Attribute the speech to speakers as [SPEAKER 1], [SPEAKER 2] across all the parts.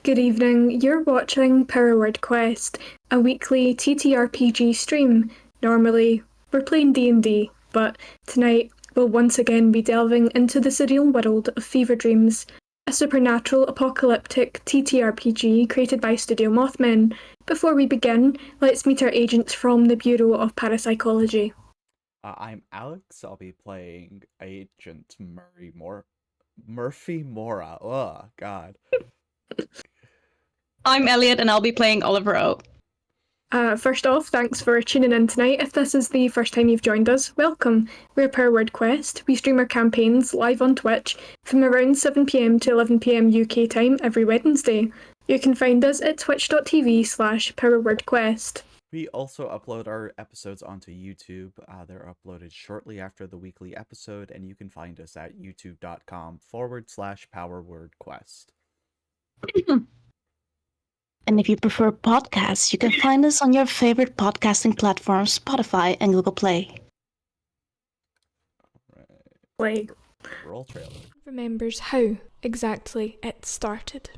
[SPEAKER 1] Good evening, you're watching Power Word Quest, a weekly TTRPG stream. Normally, we're playing D&D, but tonight we'll once again be delving into the surreal world of Fever Dreams, a supernatural apocalyptic TTRPG created by Studio Mothman. Before we begin, let's meet our agents from the Bureau of Parapsychology.
[SPEAKER 2] I'm Alex. I'll be playing Agent Murphy Mora. Oh, God.
[SPEAKER 3] I'm Elliot, and I'll be playing Oliver O.
[SPEAKER 1] First off, thanks for tuning in tonight. If this is the first time you've joined us, welcome. We're Power Word Quest. We stream our campaigns live on Twitch from around 7pm to 11pm UK time every Wednesday. You can find us at twitch.tv/powerwordquest.
[SPEAKER 2] We also upload our episodes onto YouTube. They're uploaded shortly after the weekly episode, and you can find us at youtube.com/powerwordquest.
[SPEAKER 4] And if you prefer podcasts, you can find us on your favorite podcasting platforms, Spotify and Google Play.
[SPEAKER 1] Play.
[SPEAKER 2] Roll trailer.
[SPEAKER 1] Remembers how exactly it started.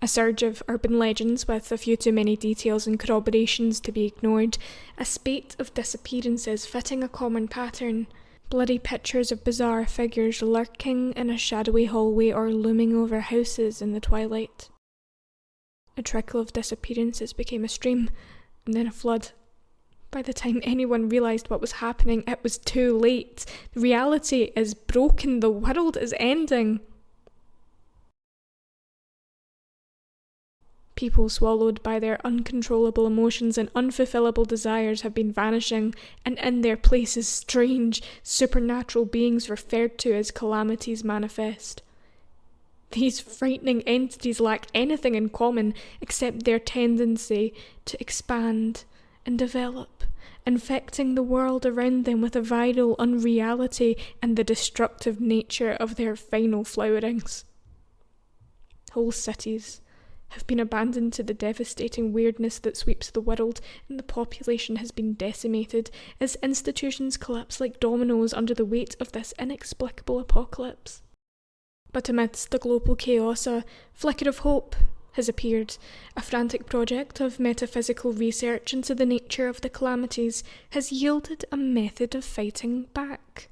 [SPEAKER 1] A surge of urban legends with a few too many details and corroborations to be ignored, a spate of disappearances fitting a common pattern, bloody pictures of bizarre figures lurking in a shadowy hallway or looming over houses in the twilight. A trickle of disappearances became a stream, and then a flood. By the time anyone realised what was happening, it was too late. Reality is broken, the world is ending. People swallowed by their uncontrollable emotions and unfulfillable desires have been vanishing, and in their places strange, supernatural beings referred to as calamities manifest. These frightening entities lack anything in common except their tendency to expand and develop, infecting the world around them with a viral unreality and the destructive nature of their final flowerings. Whole cities have been abandoned to the devastating weirdness that sweeps the world, and the population has been decimated as institutions collapse like dominoes under the weight of this inexplicable apocalypse. But amidst the global chaos, a flicker of hope has appeared. A frantic project of metaphysical research into the nature of the calamities has yielded a method of fighting back.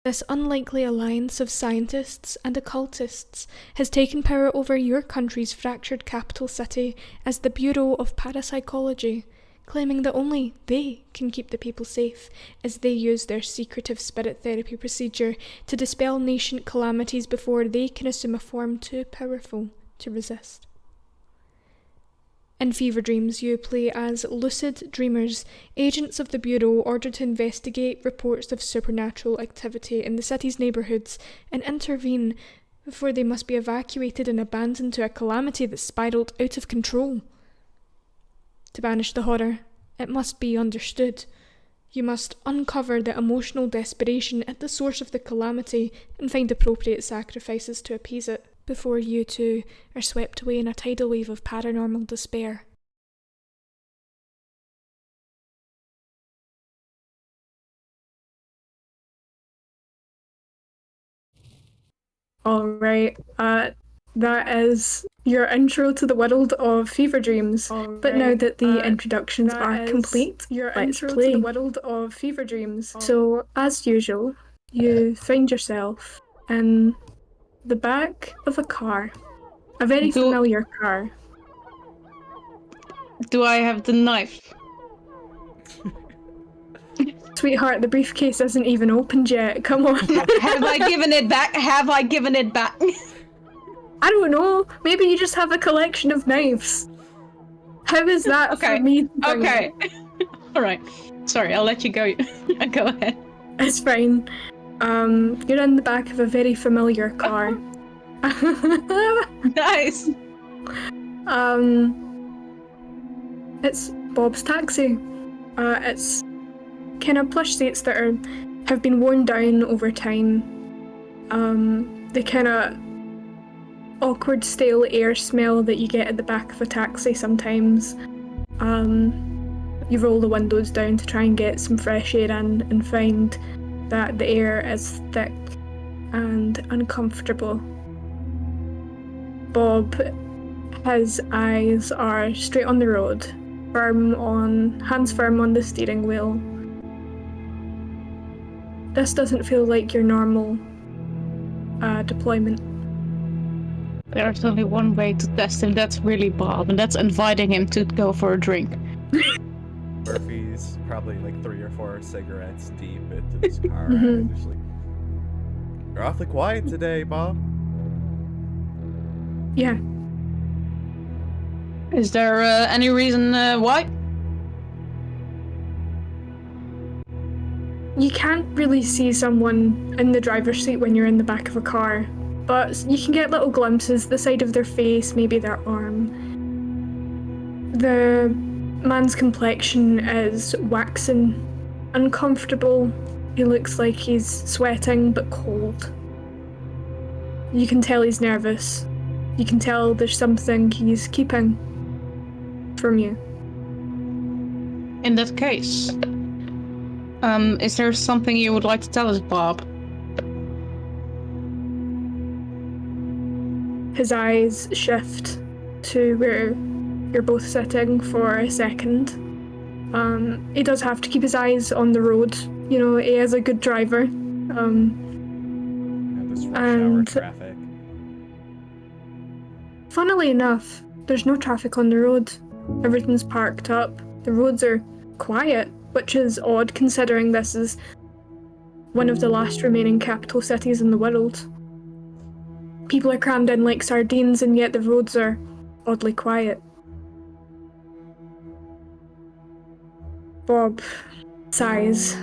[SPEAKER 1] This unlikely alliance of scientists and occultists has taken power over your country's fractured capital city as the Bureau of Parapsychology, claiming that only they can keep the people safe as they use their secretive spirit therapy procedure to dispel nascent calamities before they can assume a form too powerful to resist. In Fever Dreams, you play as lucid dreamers, agents of the Bureau ordered to investigate reports of supernatural activity in the city's neighbourhoods and intervene before they must be evacuated and abandoned to a calamity that spiralled out of control. To banish the horror, it must be understood. You must uncover the emotional desperation at the source of the calamity and find appropriate sacrifices to appease it, before you too are swept away in a tidal wave of paranormal despair. Alright, that is your intro to the world of Fever Dreams. But now that the introductions are complete, let's play. So, as usual, you find yourself in the back of a car. A very familiar car.
[SPEAKER 3] Do I have the knife?
[SPEAKER 1] Sweetheart, the briefcase isn't even opened yet. Come on.
[SPEAKER 3] Have I given it back?
[SPEAKER 1] I don't know. Maybe you just have a collection of knives. How is that for me?
[SPEAKER 3] Okay. Alright. Sorry, I'll let you go. Go ahead.
[SPEAKER 1] It's fine. You're in the back of a very familiar car.
[SPEAKER 3] Nice.
[SPEAKER 1] It's Bob's taxi. It's kind of plush seats that have been worn down over time. The kind of awkward stale air smell that you get at the back of a taxi sometimes. You roll the windows down to try and get some fresh air in and find that the air is thick and uncomfortable. Bob, his eyes are straight on the road, hands firm on the steering wheel. This doesn't feel like your normal deployment.
[SPEAKER 3] There's only one way to test him. That's really Bob, and that's inviting him to go for a drink.
[SPEAKER 2] Murphy's probably like 3 or 4 cigarettes deep into this car. And just like, you're awfully quiet today, Bob.
[SPEAKER 1] Yeah.
[SPEAKER 3] Is there any reason why?
[SPEAKER 1] You can't really see someone in the driver's seat when you're in the back of a car, but you can get little glimpses, the side of their face, maybe their arm. The man's complexion is waxen, uncomfortable. He looks like he's sweating but cold. You can tell he's nervous. You can tell there's something he's keeping from you.
[SPEAKER 3] In that case, is there something you would like to tell us, Bob?
[SPEAKER 1] His eyes shift to where you're both sitting for a second. He does have to keep his eyes on the road. You know, he is a good driver.
[SPEAKER 2] This rush hour traffic.
[SPEAKER 1] Funnily enough, there's no traffic on the road. Everything's parked up. The roads are quiet, which is odd considering this is one of the last remaining capital cities in the world. People are crammed in like sardines, and yet the roads are oddly quiet. Bob sighs.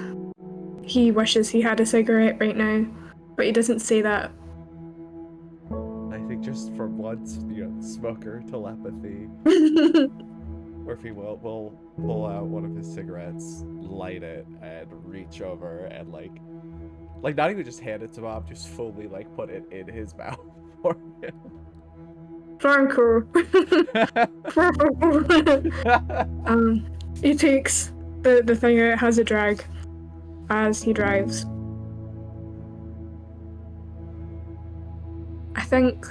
[SPEAKER 1] He wishes he had a cigarette right now, but he doesn't say that.
[SPEAKER 2] I think just for once, smoker telepathy. Murphy will pull out one of his cigarettes, light it, and reach over and like not even just hand it to Bob, just fully like put it in his mouth for him.
[SPEAKER 1] Franco. He takes the thing out, has a drag as he drives. I think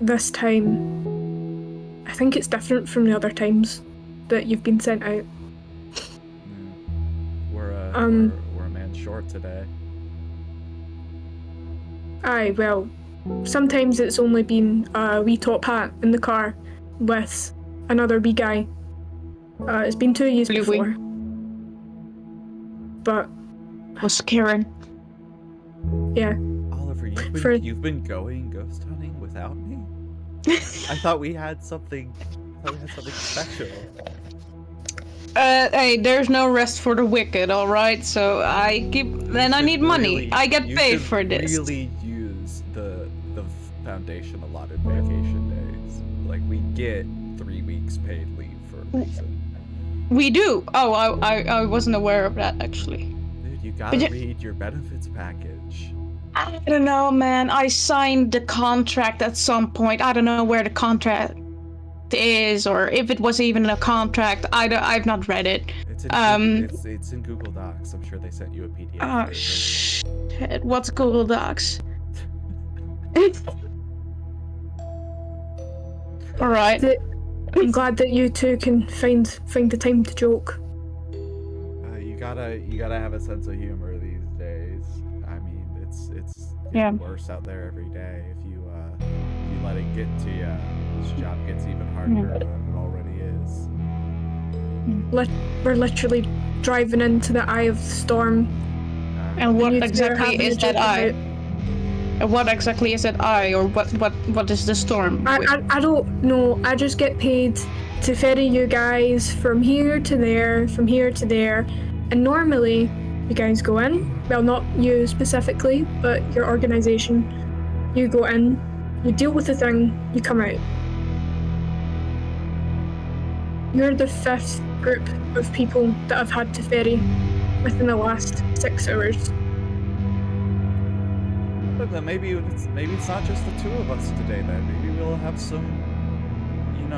[SPEAKER 1] this time, I think it's different from the other times that you've been sent out.
[SPEAKER 2] We're a man short today.
[SPEAKER 1] Aye, well, sometimes it's only been a wee top hat in the car with another wee guy. It's been 2 years before. But
[SPEAKER 3] Was Kieran?
[SPEAKER 1] yeah.
[SPEAKER 2] Oliver, you've been going ghost hunting without me? I thought we had something special.
[SPEAKER 3] Hey, there's no rest for the wicked, alright? So I need money. I get paid for this.
[SPEAKER 2] Really use the foundation allotted vacation days. Like, we get 3 weeks paid leave for a reason.
[SPEAKER 3] We do. Oh, I wasn't aware of that actually.
[SPEAKER 2] Dude, you gotta read your benefits package.
[SPEAKER 3] I don't know, man. I signed the contract at some point. I don't know where the contract is, or if it was even a contract. I've not read it.
[SPEAKER 2] It's in Google Docs. I'm sure they sent you a PDF.
[SPEAKER 3] Oh shit! What's Google Docs? All right.
[SPEAKER 1] I'm glad that you two can find the time to joke.
[SPEAKER 2] You gotta have a sense of humor these days. I mean, it's getting worse out there every day. If you let it get to you, this job gets even harder than it already is.
[SPEAKER 1] We're literally driving into the eye of the storm.
[SPEAKER 3] And what exactly is that eye? And what exactly is that eye, or what is the storm?
[SPEAKER 1] I don't know. I just get paid to ferry you guys from here to there, and normally you guys go in. Well, not you specifically, but your organization. You go in, you deal with the thing, you come out. You're the 5th group of people that I've had to ferry within the last 6 hours.
[SPEAKER 2] But then maybe it's not just the 2 of us today. Then maybe we'll have some, I don't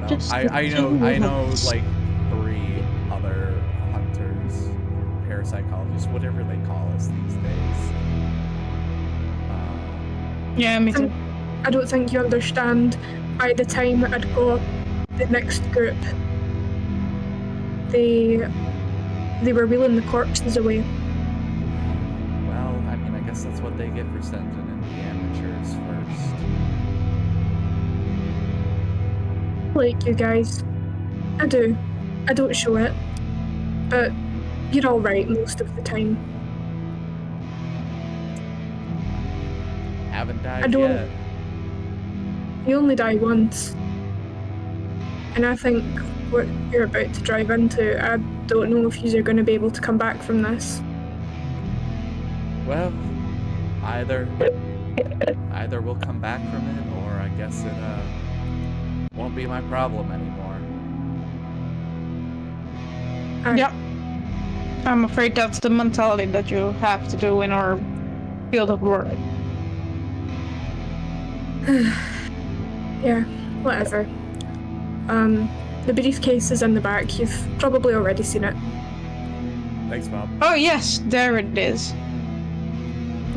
[SPEAKER 2] know. I know like 3 other hunters, parapsychologists, whatever they call us these days.
[SPEAKER 3] Yeah, me too.
[SPEAKER 1] I don't think you understand. By the time I'd got the next group, they were wheeling the corpses away.
[SPEAKER 2] Well, I mean, I guess that's what they get for sending in the amateurs first.
[SPEAKER 1] Like you guys. I do. I don't show it. But you're alright most of the time.
[SPEAKER 2] Haven't died
[SPEAKER 1] I don't-
[SPEAKER 2] yet.
[SPEAKER 1] You only die once. And I think what you're about to drive into, I don't know if you're going to be able to come back from this.
[SPEAKER 2] Well, either we'll come back from it, or I guess it won't be my problem anymore.
[SPEAKER 3] Yep. I'm afraid that's the mentality that you have to do in our field of work.
[SPEAKER 1] Yeah, whatever. The briefcase is in the back. You've probably already seen it.
[SPEAKER 2] Thanks, Mom.
[SPEAKER 3] Oh yes, there it is.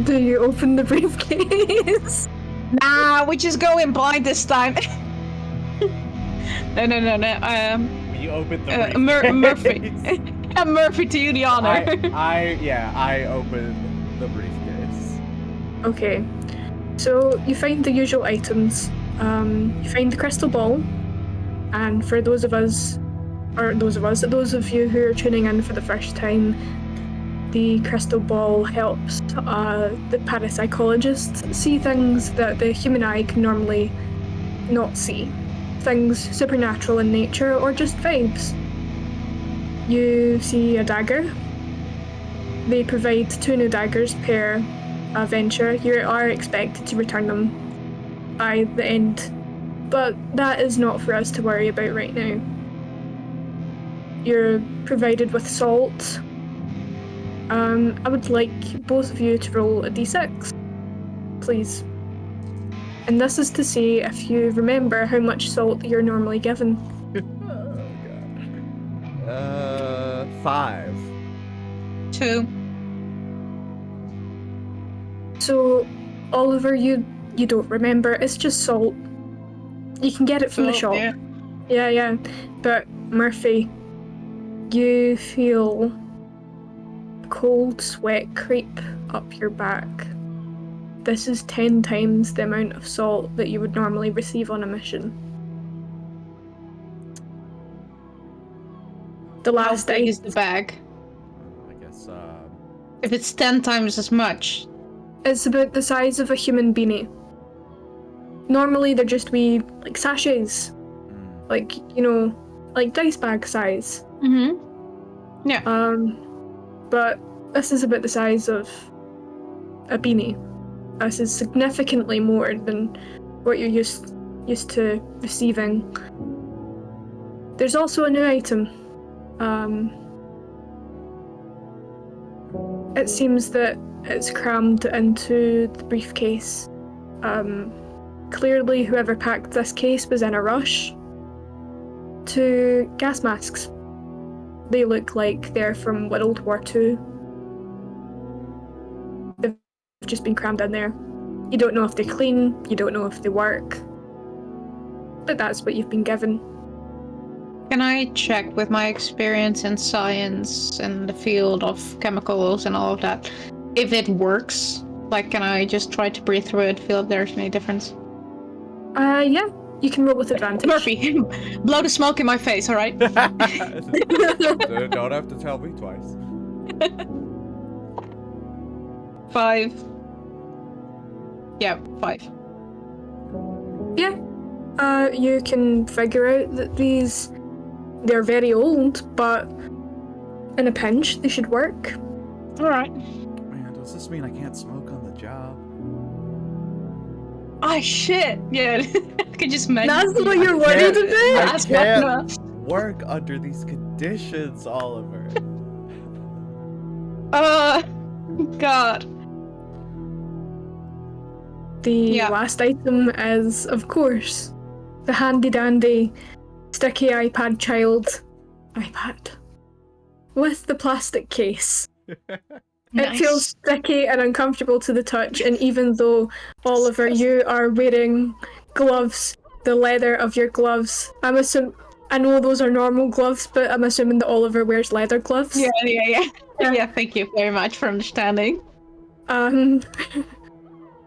[SPEAKER 1] Do you open the briefcase?
[SPEAKER 3] Nah, we just go in blind this time. No.
[SPEAKER 2] We opened the
[SPEAKER 3] Murphy. Murphy, to you the honor.
[SPEAKER 2] I opened the briefcase.
[SPEAKER 1] Okay. So you find the usual items. You find the crystal ball, and for those of you who are tuning in for the first time, the crystal ball helps the parapsychologists see things that the human eye can normally not see. Things supernatural in nature or just vibes. You see a dagger. They provide 2 new daggers per venture. You are expected to return them by the end, but that is not for us to worry about right now. You're provided with salt. I would like both of you to roll a d6, please. And this is to see if you remember how much salt you're normally given.
[SPEAKER 2] Oh, God. 5.
[SPEAKER 3] 2.
[SPEAKER 1] So, Oliver, you don't remember. It's just salt. You can get it from the shop. Yeah. But Murphy, you feel cold sweat creep up your back. This is 10 times the amount of salt that you would normally receive on a mission. The
[SPEAKER 3] How
[SPEAKER 1] last
[SPEAKER 3] big is the bag?
[SPEAKER 2] I guess,
[SPEAKER 3] If it's 10 times as much.
[SPEAKER 1] It's about the size of a human beanie. Normally they're just wee, like, sachets. Like, like dice bag size.
[SPEAKER 3] Mm-hmm. Yeah.
[SPEAKER 1] But this is about the size of a beanie. This is significantly more than what you're used to receiving. There's also a new item. It seems that it's crammed into the briefcase. Clearly whoever packed this case was in a rush. 2 gas masks. They look like they're from World War II. They've just been crammed in there. You don't know if they're clean, you don't know if they work. But that's what you've been given.
[SPEAKER 3] Can I check with my experience in science and the field of chemicals and all of that, if it works? Like, can I just try to breathe through it, feel if there's any difference?
[SPEAKER 1] Yeah, you can roll with advantage.
[SPEAKER 3] Murphy, blow the smoke in my face, alright?
[SPEAKER 2] don't have to tell me twice.
[SPEAKER 3] 5. Yeah, 5.
[SPEAKER 1] Yeah. You can figure out that they're very old, but in a pinch, they should work.
[SPEAKER 3] Alright.
[SPEAKER 2] Man, does this mean I can't smoke on the job?
[SPEAKER 3] Oh shit! Yeah, I can just imagine.
[SPEAKER 1] That's what you're worried about?
[SPEAKER 2] I can't work under these conditions, Oliver.
[SPEAKER 3] God.
[SPEAKER 1] The last item is, of course, the handy-dandy sticky iPad child. iPad. With the plastic case. It feels sticky and uncomfortable to the touch, and even though, Oliver, you are wearing gloves, the leather of your gloves, I know those are normal gloves, but I'm assuming that Oliver wears leather gloves.
[SPEAKER 3] Yeah. Yeah, thank you very much for understanding.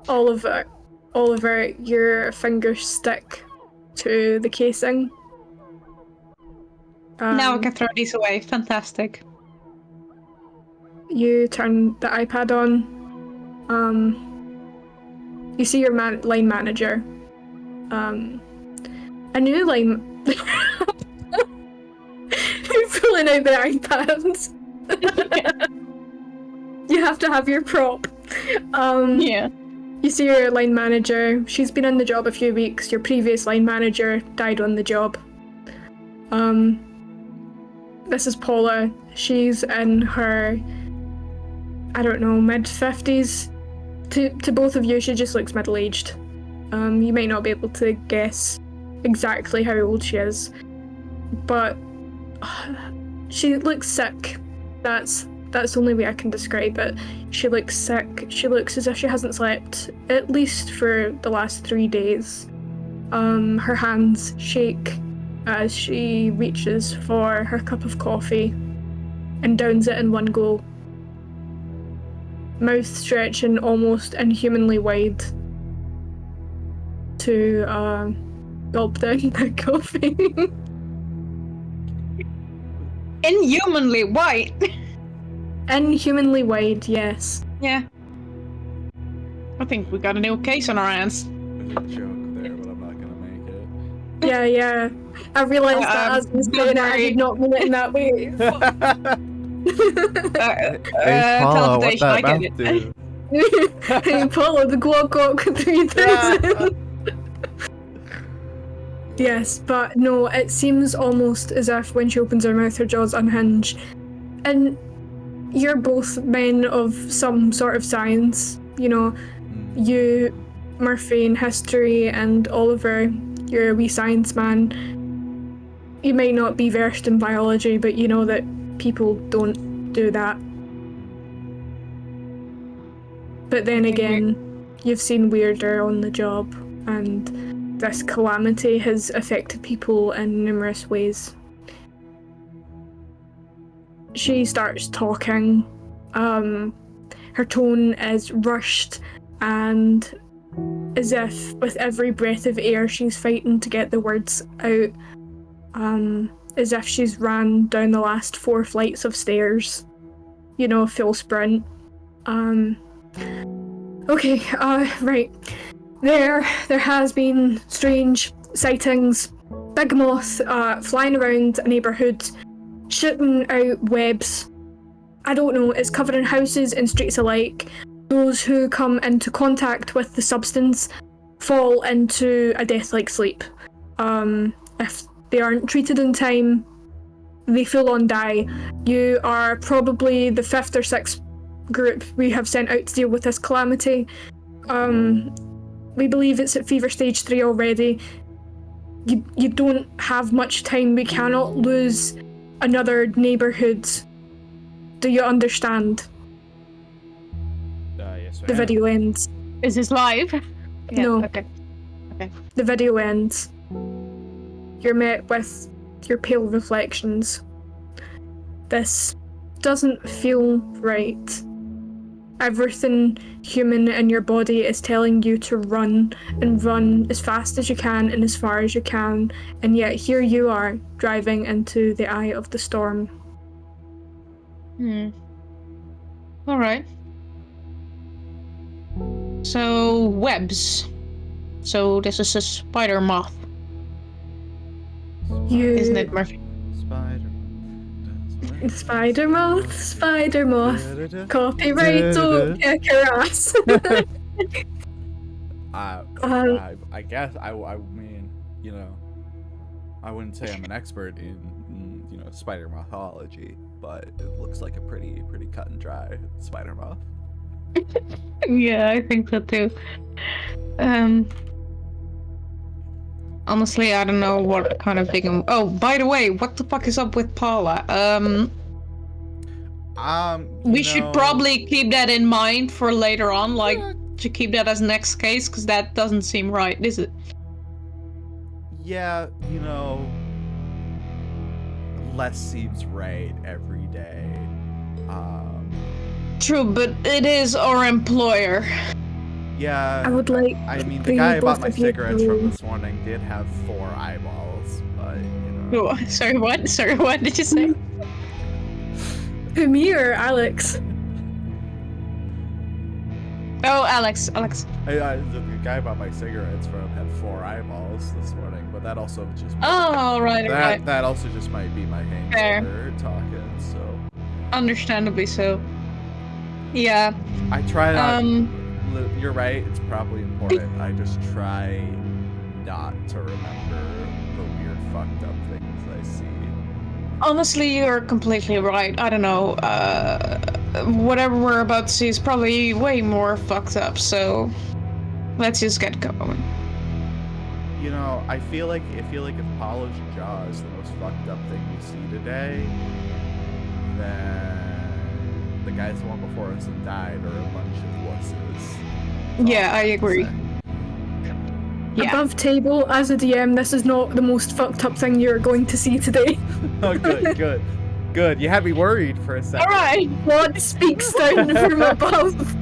[SPEAKER 1] Oliver, your fingers stick to the casing.
[SPEAKER 3] Now I can throw these away. Fantastic.
[SPEAKER 1] You turn the iPad on. You see your line manager. A new line. You're pulling out the iPads. You have to have your prop.
[SPEAKER 3] Yeah.
[SPEAKER 1] You see your line manager. She's been on the job a few weeks. Your previous line manager died on the job. This is Paula. She's in her, I don't know, mid-50s. To both of you, she just looks middle-aged. You might not be able to guess exactly how old she is, but she looks sick. That's the only way I can describe it. She looks sick. She looks as if she hasn't slept at least for the last 3 days. Her hands shake as she reaches for her cup of coffee and downs it in one go. Mouth stretching almost inhumanly wide to gulp down the coffee.
[SPEAKER 3] Inhumanly white.
[SPEAKER 1] Inhumanly wide, yes.
[SPEAKER 3] Yeah. I think we got a new case on our hands.
[SPEAKER 2] There's a joke there, but I'm not gonna make it.
[SPEAKER 1] Yeah. I realised that as I was saying it, I did not mean it in that way.
[SPEAKER 2] Hey, Paula, what that
[SPEAKER 3] I
[SPEAKER 2] mouth do?
[SPEAKER 1] Hey, Paula, the Glock 3000. Yes, but no, it seems almost as if when she opens her mouth, her jaws unhinge. And you're both men of some sort of science, you know. You, Murphy, in history, and Oliver, you're a wee science man. You might not be versed in biology, but you know that people don't do that. But then again, you've seen weirder on the job, and this calamity has affected people in numerous ways. She starts talking. Her tone is rushed and as if with every breath of air she's fighting to get the words out. As if she's ran down the last 4 flights of stairs. You know, full sprint. Okay, right. There has been strange sightings. Big moth flying around a neighbourhood, shooting out webs. I don't know, it's covering houses and streets alike. Those who come into contact with the substance fall into a death-like sleep. If they aren't treated in time, they full on die. You are probably the 5th or 6th group we have sent out to deal with this calamity. We believe it's at fever stage 3 already. You don't have much time. We cannot lose another neighbourhood. Do you understand?
[SPEAKER 2] Yes,
[SPEAKER 1] The video ends.
[SPEAKER 3] Is this live? Yeah,
[SPEAKER 1] No.
[SPEAKER 3] Okay.
[SPEAKER 1] The video ends. You're met with your pale reflections. This doesn't feel right. Everything human in your body is telling you to run and run as fast as you can and as far as you can, and yet here you are driving into the eye of the storm.
[SPEAKER 3] Alright. So, webs. So this is a Spidermoth, isn't it, Murphy?
[SPEAKER 1] Spidermoth. Copyright, don't kick her ass.
[SPEAKER 2] I guess I mean, you know, I wouldn't say I'm an expert in you know, spider mothology, but it looks like a pretty cut and dry spider moth.
[SPEAKER 3] Yeah, I think so too. Honestly, I don't know what kind of thing. Oh, by the way, what the fuck is up with Paula? We should probably keep that in mind for later on, like, to keep that as next case, because that doesn't seem right, is it?
[SPEAKER 2] Yeah, you know, less seems right every day.
[SPEAKER 3] True, but it is our employer.
[SPEAKER 2] Yeah,
[SPEAKER 1] I would like.
[SPEAKER 2] I mean, the
[SPEAKER 1] for
[SPEAKER 2] guy
[SPEAKER 1] you
[SPEAKER 2] who bought
[SPEAKER 1] both
[SPEAKER 2] my
[SPEAKER 1] of you
[SPEAKER 2] cigarettes
[SPEAKER 1] to-
[SPEAKER 2] from this morning did have 4 eyeballs, but, you know.
[SPEAKER 3] Oh, sorry, what? Sorry, what did you say?
[SPEAKER 1] Who, me or Alex?
[SPEAKER 3] Oh, Alex.
[SPEAKER 2] The guy I bought my cigarettes from had 4 eyeballs this morning, but that also just
[SPEAKER 3] Oh, right.
[SPEAKER 2] that also just might be my hangover talking. So
[SPEAKER 3] Understandably so. Yeah.
[SPEAKER 2] I try not. You're right. It's probably important. I just try not to remember the weird, fucked up things I see.
[SPEAKER 3] Honestly, you're completely right. I don't know. Whatever we're about to see is probably way more fucked up, so let's just get going.
[SPEAKER 2] You know, I feel like if polished jaw is the most fucked up thing we see today, then the guys the one before us that died are a bunch of wusses.
[SPEAKER 3] Yeah, I agree. Yeah.
[SPEAKER 1] Above table, as a DM, this is not the most fucked up thing you're going to see today.
[SPEAKER 2] Oh, good. You had me worried for a second.
[SPEAKER 1] Alright, what speaks down from above?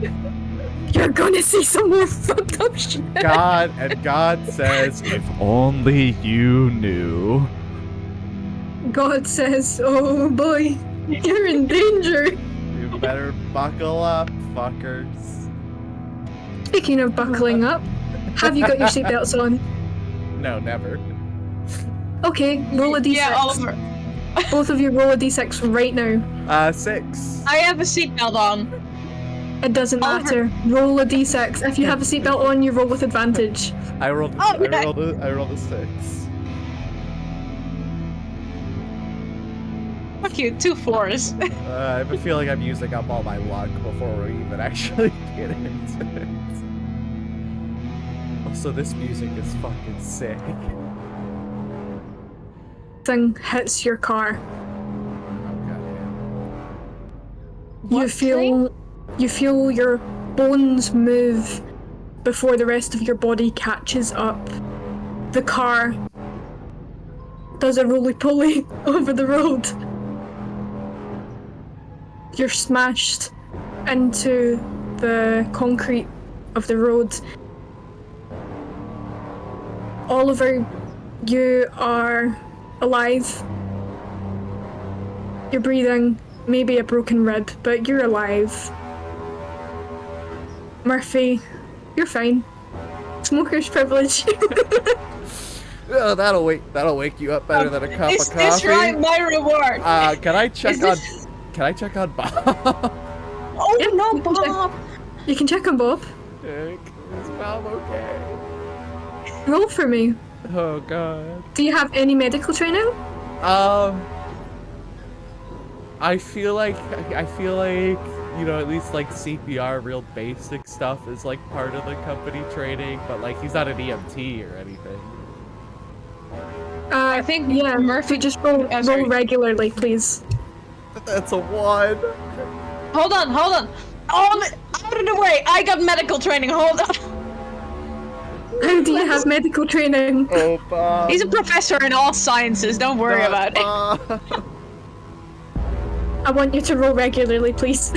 [SPEAKER 1] You're gonna see some more fucked up shit.
[SPEAKER 2] God says, if only you knew.
[SPEAKER 1] God says, oh boy, you're in danger.
[SPEAKER 2] You better buckle up, fuckers.
[SPEAKER 1] Speaking of buckling up, have you got your seatbelts on?
[SPEAKER 2] No, never.
[SPEAKER 1] Okay, roll a d6.
[SPEAKER 3] Yeah, Oliver.
[SPEAKER 1] Both of you roll a d6 right now.
[SPEAKER 2] 6.
[SPEAKER 3] I have a seatbelt on.
[SPEAKER 1] It doesn't
[SPEAKER 3] Oliver.
[SPEAKER 1] matter. Roll a d6. If you have a seatbelt on, you roll with advantage.
[SPEAKER 2] I rolled
[SPEAKER 3] Oh, okay.
[SPEAKER 2] I rolled a 6.
[SPEAKER 3] Fuck you, 2 4s.
[SPEAKER 2] I have a feeling I'm using up all my luck before we even actually get into it. Also, this music is fucking sick.
[SPEAKER 1] Thing hits your car.
[SPEAKER 2] Oh, goddamn.
[SPEAKER 3] What
[SPEAKER 1] You feel your bones move before the rest of your body catches up. The car does a roly-poly over the road. You're smashed into the concrete of the road. Oliver, you are alive. You're breathing, maybe a broken rib, but you're alive. Murphy, you're fine. Smoker's privilege.
[SPEAKER 2] Oh, that'll wake you up better than a cup
[SPEAKER 3] Is
[SPEAKER 2] of coffee.
[SPEAKER 3] this right, my reward?
[SPEAKER 2] Can I check on Bob?
[SPEAKER 3] Oh,
[SPEAKER 1] Yeah,
[SPEAKER 3] no,
[SPEAKER 1] you can check.
[SPEAKER 3] Bob!
[SPEAKER 1] You can check on Bob.
[SPEAKER 2] Is Bob okay?
[SPEAKER 1] Roll for me.
[SPEAKER 2] Oh god.
[SPEAKER 1] Do you have any medical training?
[SPEAKER 2] I feel like you know, at least like CPR, real basic stuff is like part of the company training, but like he's not an EMT or anything.
[SPEAKER 3] I think
[SPEAKER 1] yeah,
[SPEAKER 3] Murphy-
[SPEAKER 1] just roll
[SPEAKER 3] sorry.
[SPEAKER 1] regularly, please.
[SPEAKER 2] That's a 1.
[SPEAKER 3] Hold on. Out of the way! I got medical training, hold on!
[SPEAKER 1] How do you have medical training?
[SPEAKER 2] Oh, Bob.
[SPEAKER 3] He's a professor in all sciences, don't worry about it.
[SPEAKER 2] Bob.
[SPEAKER 1] I want you to roll regularly, please.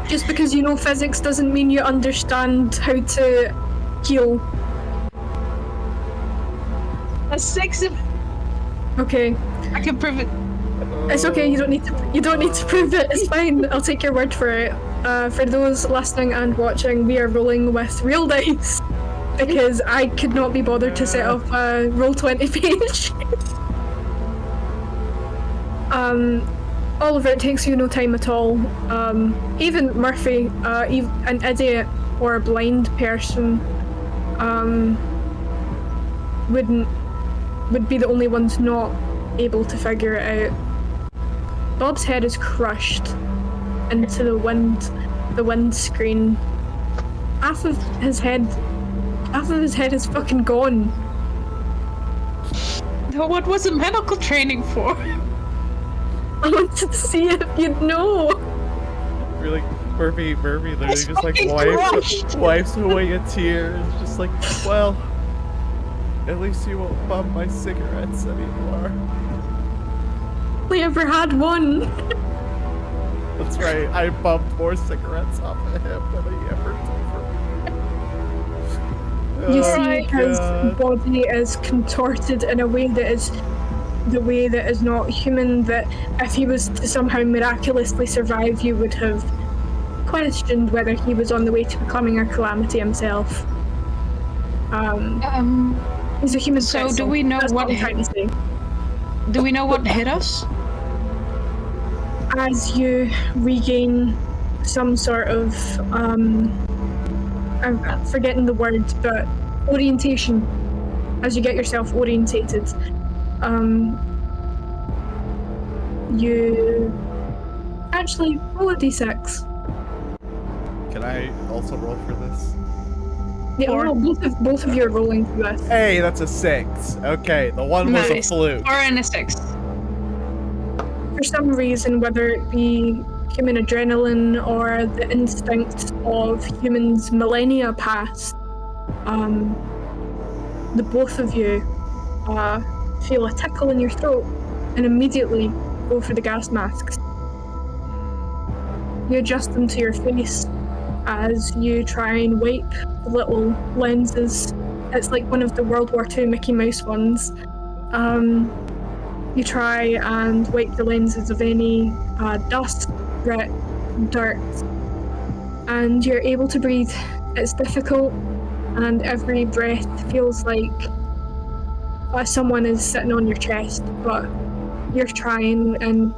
[SPEAKER 1] Just because you know physics doesn't mean you understand how to heal.
[SPEAKER 3] A 6
[SPEAKER 1] Okay.
[SPEAKER 3] I can prove it.
[SPEAKER 1] It's okay, you don't need to prove it, it's fine. I'll take your word for it. For those listening and watching, we are rolling with real dice because I could not be bothered to set up a Roll20 page. Oliver, it takes you no time at all. Even Murphy, an idiot or a blind person, would be the only ones not able to figure it out. Bob's head is crushed into the windscreen. Half of his head is fucking gone.
[SPEAKER 3] What was the medical training for?
[SPEAKER 5] I wanted to see if you'd know.
[SPEAKER 2] Really, Murphy literally
[SPEAKER 3] It's
[SPEAKER 2] just like
[SPEAKER 3] fucking crushed.
[SPEAKER 2] wipes away a tear. It's just like, well, at least you won't bum my cigarettes anymore.
[SPEAKER 5] We ever had one.
[SPEAKER 2] That's right, I bummed more cigarettes off of him than he ever did for me.
[SPEAKER 5] You
[SPEAKER 2] Oh,
[SPEAKER 5] see his
[SPEAKER 2] God.
[SPEAKER 5] body is contorted in a way that is the way that is not human, that if he was to somehow miraculously survive, you would have questioned whether he was on the way to becoming a calamity himself. He's a human
[SPEAKER 3] So
[SPEAKER 5] pretzel.
[SPEAKER 3] do we know
[SPEAKER 5] That's
[SPEAKER 3] what
[SPEAKER 5] I'm trying to say.
[SPEAKER 3] Do we know what hit us?
[SPEAKER 5] As you regain some sort of I'm forgetting the word, but orientation. As you get yourself orientated, you actually roll a d6.
[SPEAKER 2] Can I also roll for this?
[SPEAKER 5] Yeah,
[SPEAKER 3] Four.
[SPEAKER 5] no, both of you are rolling for this.
[SPEAKER 2] Hey, that's a 6. Okay, the one was a
[SPEAKER 3] Nice.
[SPEAKER 2] fluke.
[SPEAKER 3] 4 and a 6.
[SPEAKER 5] For some reason, whether it be human adrenaline or the instinct of humans millennia past, the both of you feel a tickle in your throat and immediately go for the gas masks. You adjust them to your face as you try and wipe the little lenses. It's like one of the World War II Mickey Mouse ones. You try and wipe the lenses of any dust, grit, dirt, and you're able to breathe. It's difficult, and every breath feels like someone is sitting on your chest, but you're trying, and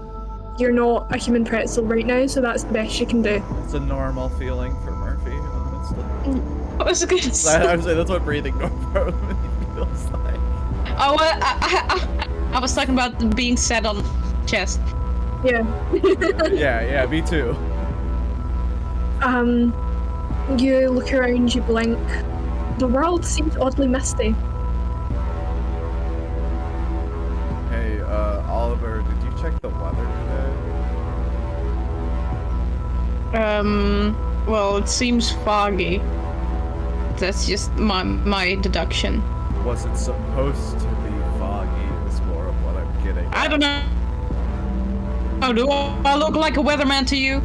[SPEAKER 5] you're not a human pretzel right now, so that's the best you can do.
[SPEAKER 2] It's a normal feeling for Murphy, honestly.
[SPEAKER 3] I was gonna say.
[SPEAKER 2] I was saying that's what breathing normally feels like.
[SPEAKER 3] Oh, I was talking about being set on chest.
[SPEAKER 5] Yeah.
[SPEAKER 2] Yeah, me too.
[SPEAKER 5] You look around, you blink. The world seems oddly misty.
[SPEAKER 2] Hey, Oliver, did you check the weather today?
[SPEAKER 3] Well, it seems foggy. That's just my deduction.
[SPEAKER 2] Was it supposed to be foggy? Is more of what I'm getting.
[SPEAKER 3] I don't know. Oh, do I look like a weatherman to you?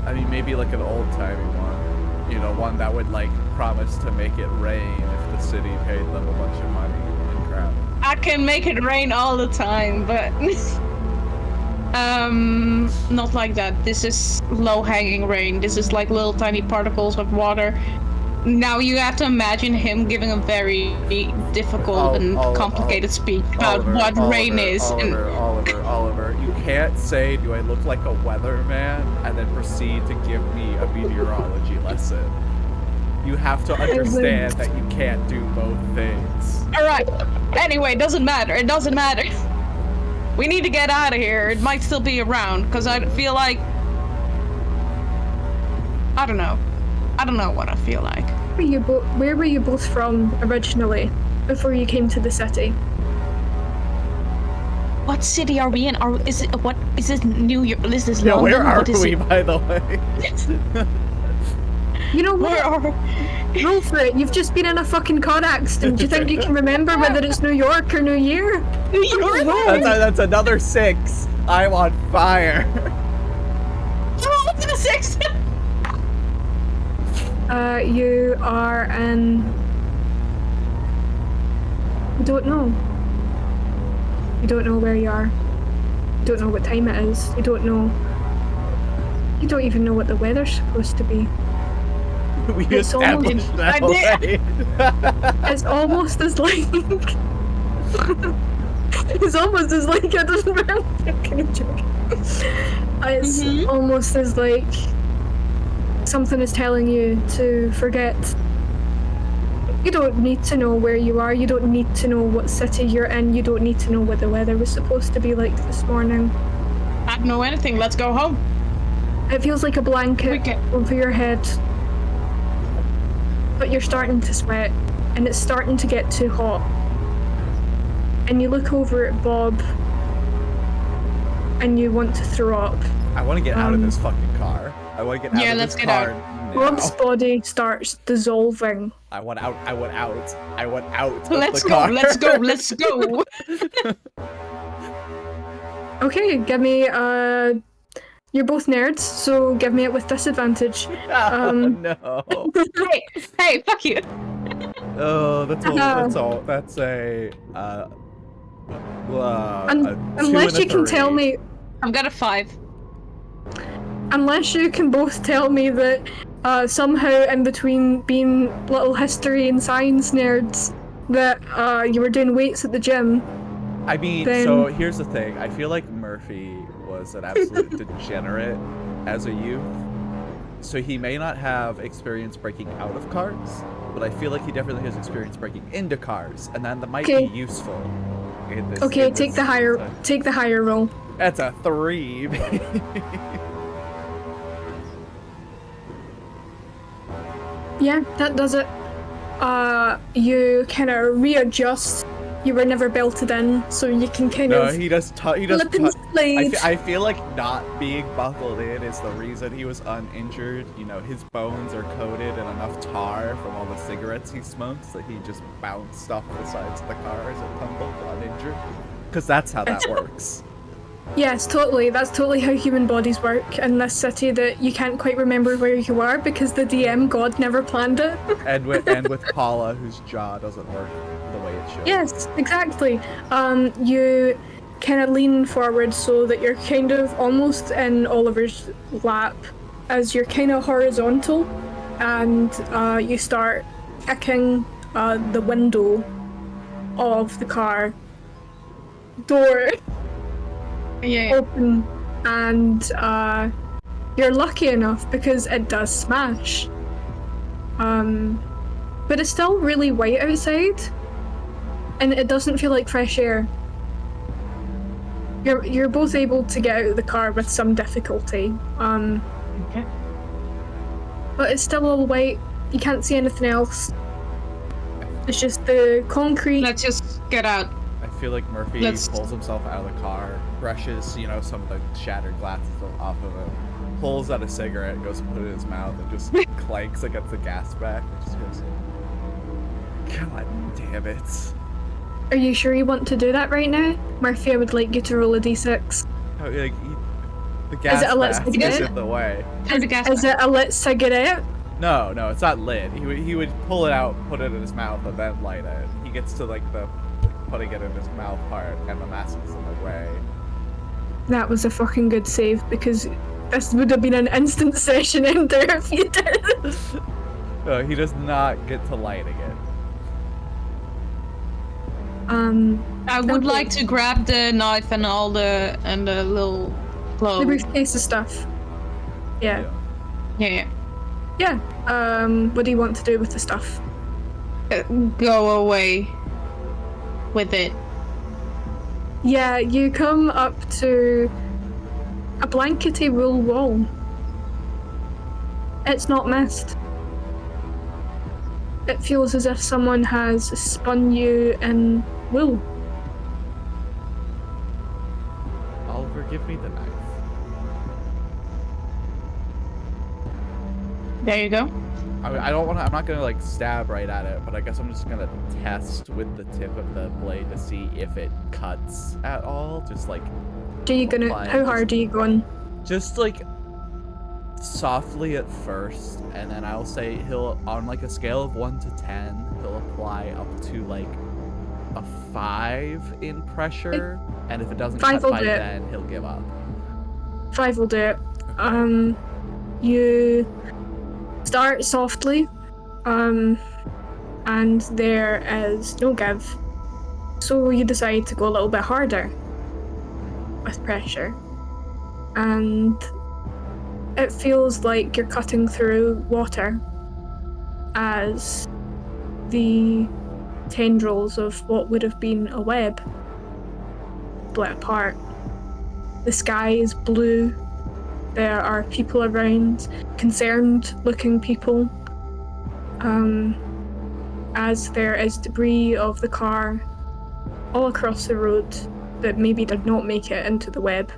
[SPEAKER 2] I mean, maybe like an old-timey one. You know, one that would, like, promise to make it rain if the city paid them a bunch of money and crap.
[SPEAKER 3] I can make it rain all the time, but not like that. This is low-hanging rain. This is like little tiny particles of water. Now you have to imagine him giving a very difficult and complicated speech about what rain is.
[SPEAKER 2] Oliver, you can't say, do I look like a weatherman, and then proceed to give me a meteorology lesson. You have to understand that you can't do both things.
[SPEAKER 3] Alright, anyway, it doesn't matter. It doesn't matter. We need to get out of here. It might still be around, because I feel like... I don't know. I don't know what I feel like.
[SPEAKER 5] Where were you both from originally, before you came to the city?
[SPEAKER 3] What city are we in? Is this New York? Is this
[SPEAKER 2] Yeah,
[SPEAKER 3] London?
[SPEAKER 2] where are
[SPEAKER 3] What is
[SPEAKER 2] we,
[SPEAKER 3] it?
[SPEAKER 2] by the way?
[SPEAKER 5] You know what?
[SPEAKER 3] Where are
[SPEAKER 5] Roll for it. You've just been in a fucking car accident. Do you think you can remember whether it's New York or New Year?
[SPEAKER 3] New York?
[SPEAKER 2] That's another 6. I'm on fire.
[SPEAKER 3] Oh, it's a 6!
[SPEAKER 5] You are in... You don't know. You don't know where you are. You don't know what time it is. You don't know... You don't even know what the weather's supposed to be.
[SPEAKER 2] We
[SPEAKER 5] It's
[SPEAKER 2] established
[SPEAKER 5] almost-
[SPEAKER 2] that
[SPEAKER 3] I did-
[SPEAKER 2] already.
[SPEAKER 5] It's almost as like... It's almost as like... I don't remember. It's almost as like... Something is telling you to forget. You don't need to know where you are. You don't need to know what city you're in. You don't need to know what the weather was supposed to be like this morning.
[SPEAKER 3] I don't know anything. Let's go home.
[SPEAKER 5] It feels like a blanket over your head. But you're starting to sweat, and it's starting to get too hot. And you look over at Bob, and you want to throw up.
[SPEAKER 2] I want to get out of this fucking car. I want to get out of
[SPEAKER 3] let's
[SPEAKER 2] this
[SPEAKER 3] get
[SPEAKER 2] car
[SPEAKER 3] out.
[SPEAKER 2] now.
[SPEAKER 5] Rob's body starts dissolving.
[SPEAKER 2] I want out. I want out. I want out of
[SPEAKER 3] Let's
[SPEAKER 2] the
[SPEAKER 3] go,
[SPEAKER 2] car.
[SPEAKER 3] let's go, let's go!
[SPEAKER 5] Okay, give me you're both nerds, so give me it with disadvantage.
[SPEAKER 2] Oh, no.
[SPEAKER 3] Hey, fuck you!
[SPEAKER 2] Oh, that's all. That's a
[SPEAKER 5] Unless you can tell me,
[SPEAKER 3] I've got a 5.
[SPEAKER 5] unless you can both tell me that somehow in between being little history and science nerds that you were doing weights at the gym.
[SPEAKER 2] I mean,
[SPEAKER 5] then...
[SPEAKER 2] so here's the thing. I feel like Murphy was an absolute degenerate as a youth. So he may not have experience breaking out of cars, but I feel like he definitely has experience breaking into cars, and then that might be useful. In this,
[SPEAKER 5] Okay,
[SPEAKER 2] in
[SPEAKER 5] take
[SPEAKER 2] this,
[SPEAKER 5] the higher roll.
[SPEAKER 2] That's a 3.
[SPEAKER 5] Yeah, that does it. You kind of readjust. You were never belted in, so you can kind
[SPEAKER 2] No,
[SPEAKER 5] of
[SPEAKER 2] he does.
[SPEAKER 5] flip and slide.
[SPEAKER 2] I feel like not being buckled in is the reason he was uninjured. You know, his bones are coated in enough tar from all the cigarettes he smokes that he just bounced off the sides of the car as it tumbled uninjured. Because that's how that works.
[SPEAKER 5] Yes, totally. That's totally how human bodies work in this city that you can't quite remember where you are because the DM god never planned it.
[SPEAKER 2] and with Paula, whose jaw doesn't work the way it should.
[SPEAKER 5] Yes, exactly. You kind of lean forward so that you're kind of almost in Oliver's lap as you're kind of horizontal, and you start kicking the window of the car door open, and you're lucky enough because it does smash. But it's still really white outside, and it doesn't feel like fresh air. You're both able to get out of the car with some difficulty.
[SPEAKER 3] Okay.
[SPEAKER 5] But it's still all white. You can't see anything else. It's just the concrete.
[SPEAKER 3] Let's just get out.
[SPEAKER 2] I feel like Murphy pulls himself out of the car, brushes, you know, some of the shattered glasses off of him, pulls out a cigarette, goes to put it in his mouth, and just clanks against the gas back, and just goes, God damn it.
[SPEAKER 5] Are you sure you want to do that right now? Murphy, I would like you to roll a d6.
[SPEAKER 2] Oh, like, the gas
[SPEAKER 5] it a lit
[SPEAKER 2] mask is
[SPEAKER 5] cigarette?
[SPEAKER 2] in the way.
[SPEAKER 5] Is it a lit cigarette?
[SPEAKER 2] No, it's not lit. He would pull it out, put it in his mouth, and then light it. He gets to like the putting it in his mouth part, and the mask is in the way.
[SPEAKER 5] That was a fucking good save, because this would have been an instant session ender if you did.
[SPEAKER 2] No, he does not get to lighting it.
[SPEAKER 3] I would like to grab the knife and all the little clothes.
[SPEAKER 5] The briefcase of stuff. Yeah. Yeah. What do you want to do with the stuff?
[SPEAKER 3] Go away with it.
[SPEAKER 5] Yeah, you come up to a blankety wool wall. It's not mist. It feels as if someone has spun you in wool.
[SPEAKER 2] Oliver, give me the knife.
[SPEAKER 3] There you go.
[SPEAKER 2] I don't want to. I'm not gonna like stab right at it, but I guess I'm just gonna test with the tip of the blade to see if it cuts at all. Just like.
[SPEAKER 5] How hard are you going?
[SPEAKER 2] Just like softly at first, and then I'll say he'll, on like a scale of 1 to 10, he'll apply up to like a 5 in pressure, and if it doesn't cut by then, he'll give up.
[SPEAKER 5] 5 will do it. You start softly, and there is no give. So you decide to go a little bit harder with pressure. And it feels like you're cutting through water as the tendrils of what would have been a web split apart. The sky is blue. There are people around, concerned-looking people, as there is debris of the car all across the road that maybe did not make it into the web.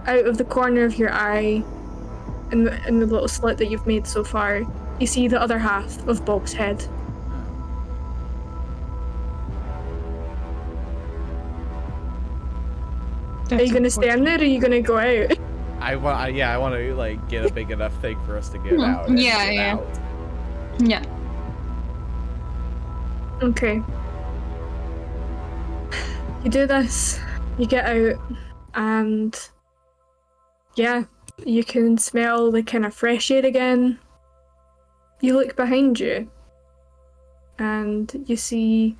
[SPEAKER 5] out of the corner of your eye, in the little slit that you've made so far, you see the other half of Bob's head. Are you gonna stay in there, or are you gonna go out?
[SPEAKER 2] I want to like get a big enough thing for us to get out. And get out.
[SPEAKER 3] Yeah.
[SPEAKER 5] Okay. You do this, you get out, and yeah, you can smell the kind of fresh air again. You look behind you, and you see.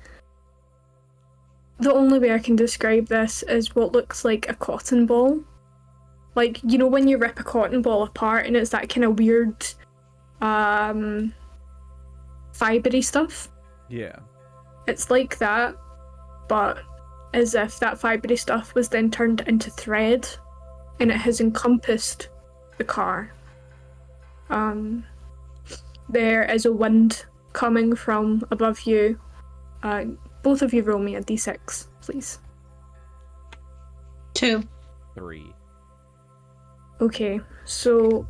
[SPEAKER 5] The only way I can describe this is what looks like a cotton ball. Like, you know when you rip a cotton ball apart and it's that kind of weird, fibery stuff?
[SPEAKER 2] Yeah.
[SPEAKER 5] It's like that, but as if that fibery stuff was then turned into thread, and it has encompassed the car. There is a wind coming from above you. Both of you roll me a d6, please.
[SPEAKER 3] 2.
[SPEAKER 2] 3.
[SPEAKER 5] Okay, so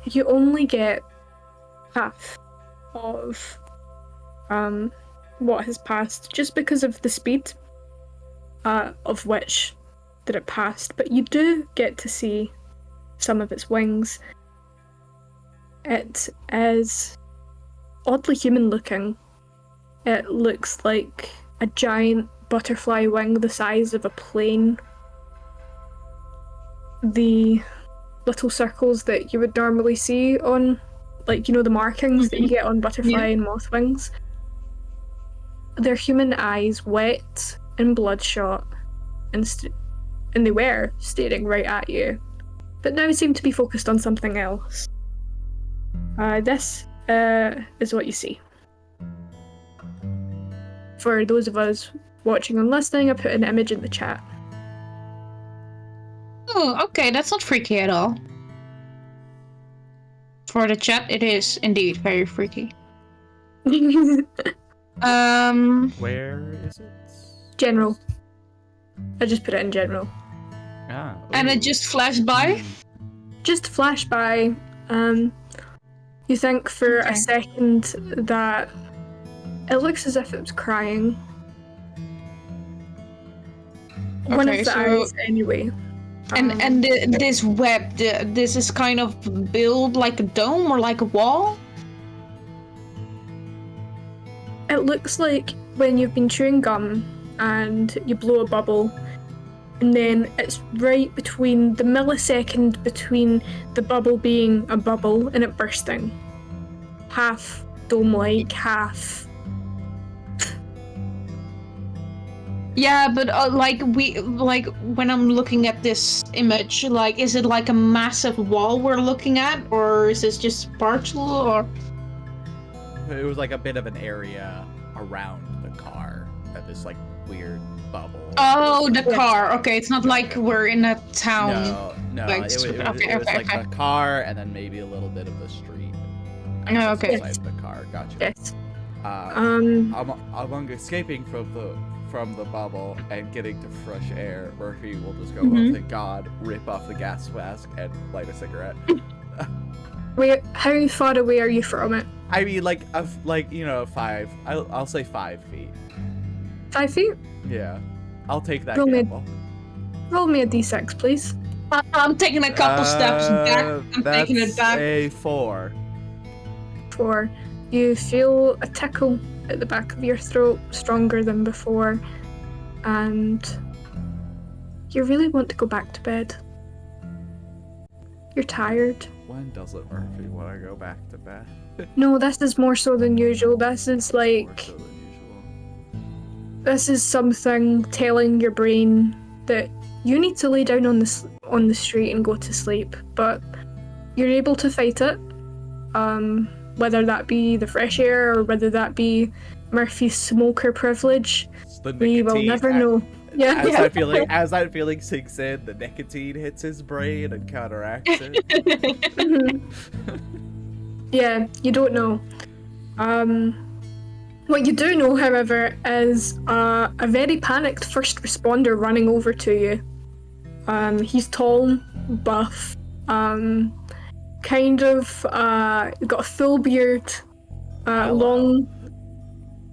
[SPEAKER 5] you only get half of what has passed, just because of the speed of which that it passed, but you do get to see some of its wings. It is oddly human looking. It looks like a giant butterfly wing the size of a plane. The little circles that you would normally see on, like, you know, the markings that you get on butterfly and moth wings. They're human eyes, wet and bloodshot, and they were staring right at you, but now seem to be focused on something else. This is what you see. For those of us watching and listening, I put an image in the chat.
[SPEAKER 3] Oh, okay, that's not freaky at all. For the chat, it is indeed very freaky.
[SPEAKER 2] Where is it?
[SPEAKER 5] General. I just put it in general.
[SPEAKER 2] Ah.
[SPEAKER 3] And it
[SPEAKER 2] ooh.
[SPEAKER 3] just flashed by?
[SPEAKER 5] Just flash by. You think for a second that it looks as if it was crying. One of the eyes, anyway.
[SPEAKER 3] And this web, this is kind of built like a dome or like a wall?
[SPEAKER 5] It looks like when you've been chewing gum and you blow a bubble, and then it's right between the millisecond between the bubble being a bubble and it bursting. Half dome-like, half.
[SPEAKER 3] Yeah, but when I'm looking at this image, like, is it like a massive wall we're looking at, or is this just partial, or?
[SPEAKER 2] It was like a bit of an area around the car that this like weird bubble.
[SPEAKER 3] Oh, the car. Okay, it's not like we're in a town.
[SPEAKER 2] No,
[SPEAKER 3] like,
[SPEAKER 2] it was like the car and then maybe a little bit of the street.
[SPEAKER 3] Oh, okay.
[SPEAKER 2] Outside the car, gotcha.
[SPEAKER 5] Yes.
[SPEAKER 2] Among escaping from the bubble and getting to fresh air, Murphy will just go, oh thank God, rip off the gas mask and light a cigarette.
[SPEAKER 5] Wait, how far away are you from it?
[SPEAKER 2] I mean, like 5. I'll say 5 feet.
[SPEAKER 5] 5 feet?
[SPEAKER 2] Yeah, I'll take that
[SPEAKER 5] Roll me-
[SPEAKER 2] gamble.
[SPEAKER 5] Roll me a d6, please.
[SPEAKER 3] I'm taking a couple steps back. I'm taking it back.
[SPEAKER 2] That's a 4.
[SPEAKER 5] 4. You feel a tickle at the back of your throat, stronger than before, and you really want to go back to bed. You're tired.
[SPEAKER 2] When doesn't Murphy want to go back to bed?
[SPEAKER 5] No, this is more so than usual. This is
[SPEAKER 2] More
[SPEAKER 5] like,
[SPEAKER 2] so than usual.
[SPEAKER 5] this is something telling your brain that you need to lay down on the street and go to sleep, but you're able to fight it. Whether that be the fresh air or whether that be Murphy's smoker privilege, we will never know. Yeah.
[SPEAKER 2] As that feeling sinks in, the nicotine hits his brain and counteracts it.
[SPEAKER 5] Yeah, you don't know. What you do know, however, is a very panicked first responder running over to you. He's tall, buff. Kind of got a full beard, long,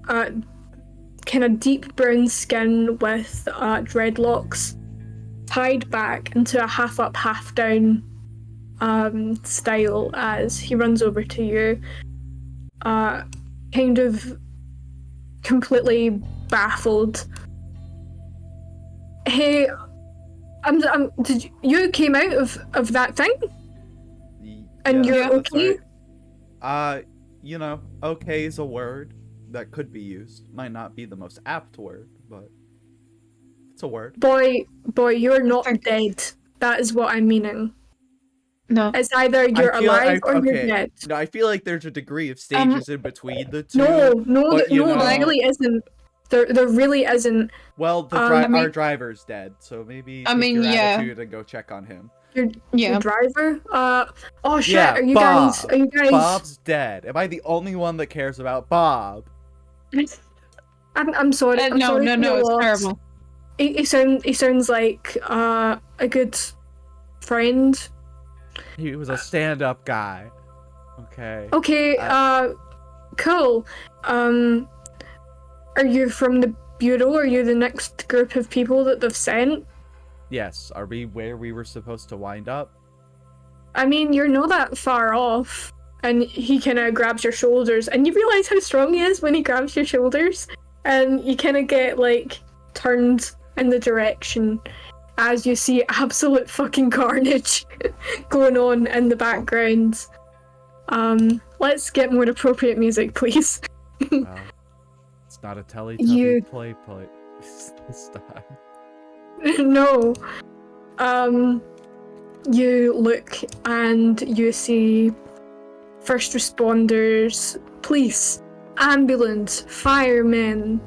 [SPEAKER 5] kind of deep brown skin with dreadlocks tied back into a half up, half down style as he runs over to you, kind of completely baffled. Hey, did you came out of that thing? And
[SPEAKER 2] Yeah,
[SPEAKER 5] you're
[SPEAKER 2] that's
[SPEAKER 5] okay?
[SPEAKER 2] right. Okay is a word that could be used. Might not be the most apt word, but it's a word.
[SPEAKER 5] Boy, you're not
[SPEAKER 3] Thank you.
[SPEAKER 5] dead. That is what I'm meaning.
[SPEAKER 3] No.
[SPEAKER 5] It's either you're
[SPEAKER 2] I feel
[SPEAKER 5] alive or you're
[SPEAKER 2] okay.
[SPEAKER 5] dead.
[SPEAKER 2] No, I feel like there's a degree of stages in between the two.
[SPEAKER 5] No,
[SPEAKER 2] but,
[SPEAKER 5] there really isn't. There really isn't.
[SPEAKER 2] Well, our driver's dead, so maybe take your attitude and go check on him.
[SPEAKER 5] Your driver? Oh shit!
[SPEAKER 2] Yeah,
[SPEAKER 5] Are you
[SPEAKER 2] Bob.
[SPEAKER 5] guys? Are you guys?
[SPEAKER 2] Bob's dead. Am I the only one that cares about Bob?
[SPEAKER 5] I'm sorry. I'm
[SPEAKER 3] no,
[SPEAKER 5] sorry
[SPEAKER 3] no,
[SPEAKER 5] for your
[SPEAKER 3] it's
[SPEAKER 5] loss.
[SPEAKER 3] terrible.
[SPEAKER 5] He sounds like a good friend.
[SPEAKER 2] He was a stand-up guy. Okay.
[SPEAKER 5] Okay. Cool. Are you from the Bureau? Are you the next group of people that they've sent?
[SPEAKER 2] Yes. Are we where we were supposed to wind up?
[SPEAKER 5] I mean, you're not that far off. And he kind of grabs your shoulders, and you realize how strong he is when he grabs your shoulders, and you kind of get like turned in the direction as you see absolute fucking carnage going on in the background. Let's get more appropriate music, please.
[SPEAKER 2] Well, it's not a Teletubby
[SPEAKER 5] You-
[SPEAKER 2] play this time.
[SPEAKER 5] No. You look and you see first responders, police, ambulance, firemen,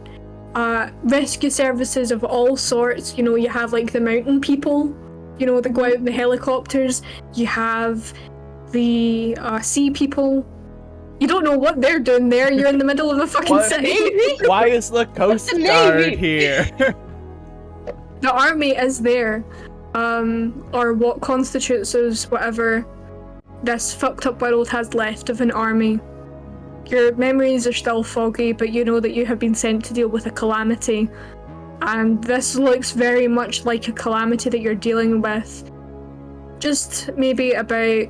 [SPEAKER 5] rescue services of all sorts. You know, you have like the mountain people, you know, that go out in the helicopters. You have the sea people. You don't know what they're doing there. You're in the middle of a fucking
[SPEAKER 2] What?
[SPEAKER 5] city.
[SPEAKER 2] Why is the Coast
[SPEAKER 3] the
[SPEAKER 2] Guard
[SPEAKER 3] Navy.
[SPEAKER 2] here?
[SPEAKER 5] The army is there, or what constitutes as whatever this fucked up world has left of an army. Your memories are still foggy, but you know that you have been sent to deal with a calamity, and this looks very much like a calamity that you're dealing with. Just maybe about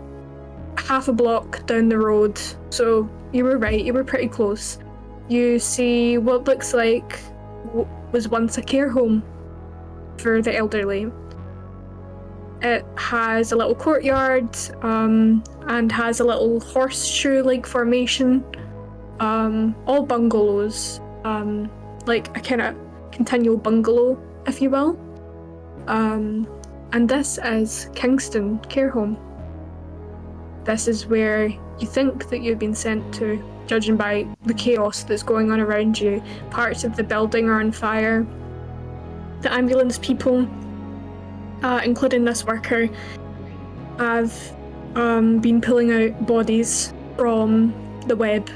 [SPEAKER 5] half a block down the road, so you were right, you were pretty close. You see what looks like was once a care home for the elderly. It has a little courtyard, and has a little horseshoe-like formation. All bungalows, like a kind of continual bungalow, if you will. And this is Kingston Care Home. This is where you think that you've been sent to, judging by the chaos that's going on around you. Parts of the building are on fire. The ambulance people, including this worker, have been pulling out bodies from the web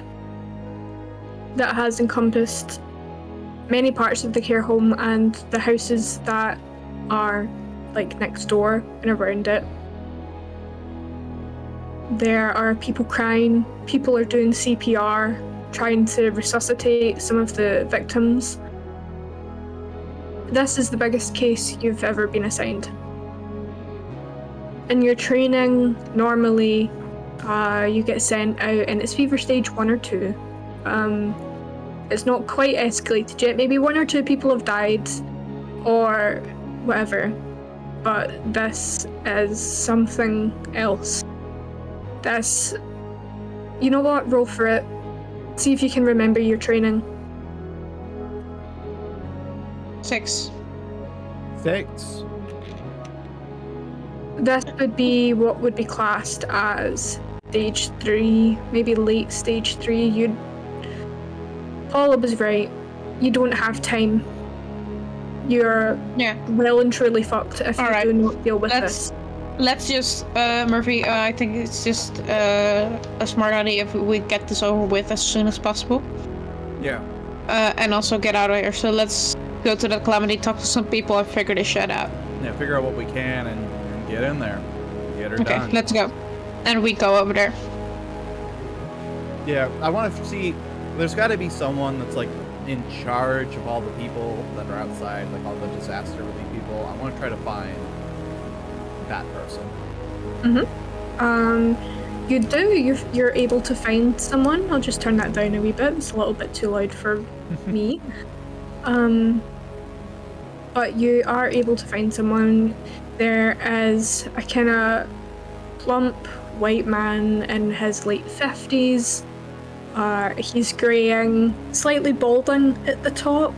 [SPEAKER 5] that has encompassed many parts of the care home and the houses that are like next door and around it. There are people crying, people are doing CPR, trying to resuscitate some of the victims. This is the biggest case you've ever been assigned. In your training, normally you get sent out and it's fever stage 1 or 2. It's not quite escalated yet. Maybe 1 or 2 people have died or whatever. But this is something else. This... You know what? Roll for it. See if you can remember your training.
[SPEAKER 3] 6.
[SPEAKER 2] 6.
[SPEAKER 5] This would be what would be classed as stage 3, maybe late stage 3. Paula was right. You don't have time. You're well and truly fucked if you do not deal with this.
[SPEAKER 3] Let's just, Murphy, I think it's just a smart idea if we get this over with as soon as possible.
[SPEAKER 2] Yeah.
[SPEAKER 3] And also get out of here. So let's go to the calamity, talk to some people, and figure this shit out.
[SPEAKER 2] Yeah, figure out what we can and get in there. get her
[SPEAKER 3] Okay,
[SPEAKER 2] done.
[SPEAKER 3] let's go. And we go over there.
[SPEAKER 2] Yeah, I want to see. There's got to be someone that's like in charge of all the people that are outside, like all the disaster relief people. I want to try to find that person.
[SPEAKER 5] You do. You're able to find someone. I'll just turn that down a wee bit. It's a little bit too loud for me. But you are able to find someone. There is a kind of plump white man in his late 50s. He's greying, slightly balding at the top.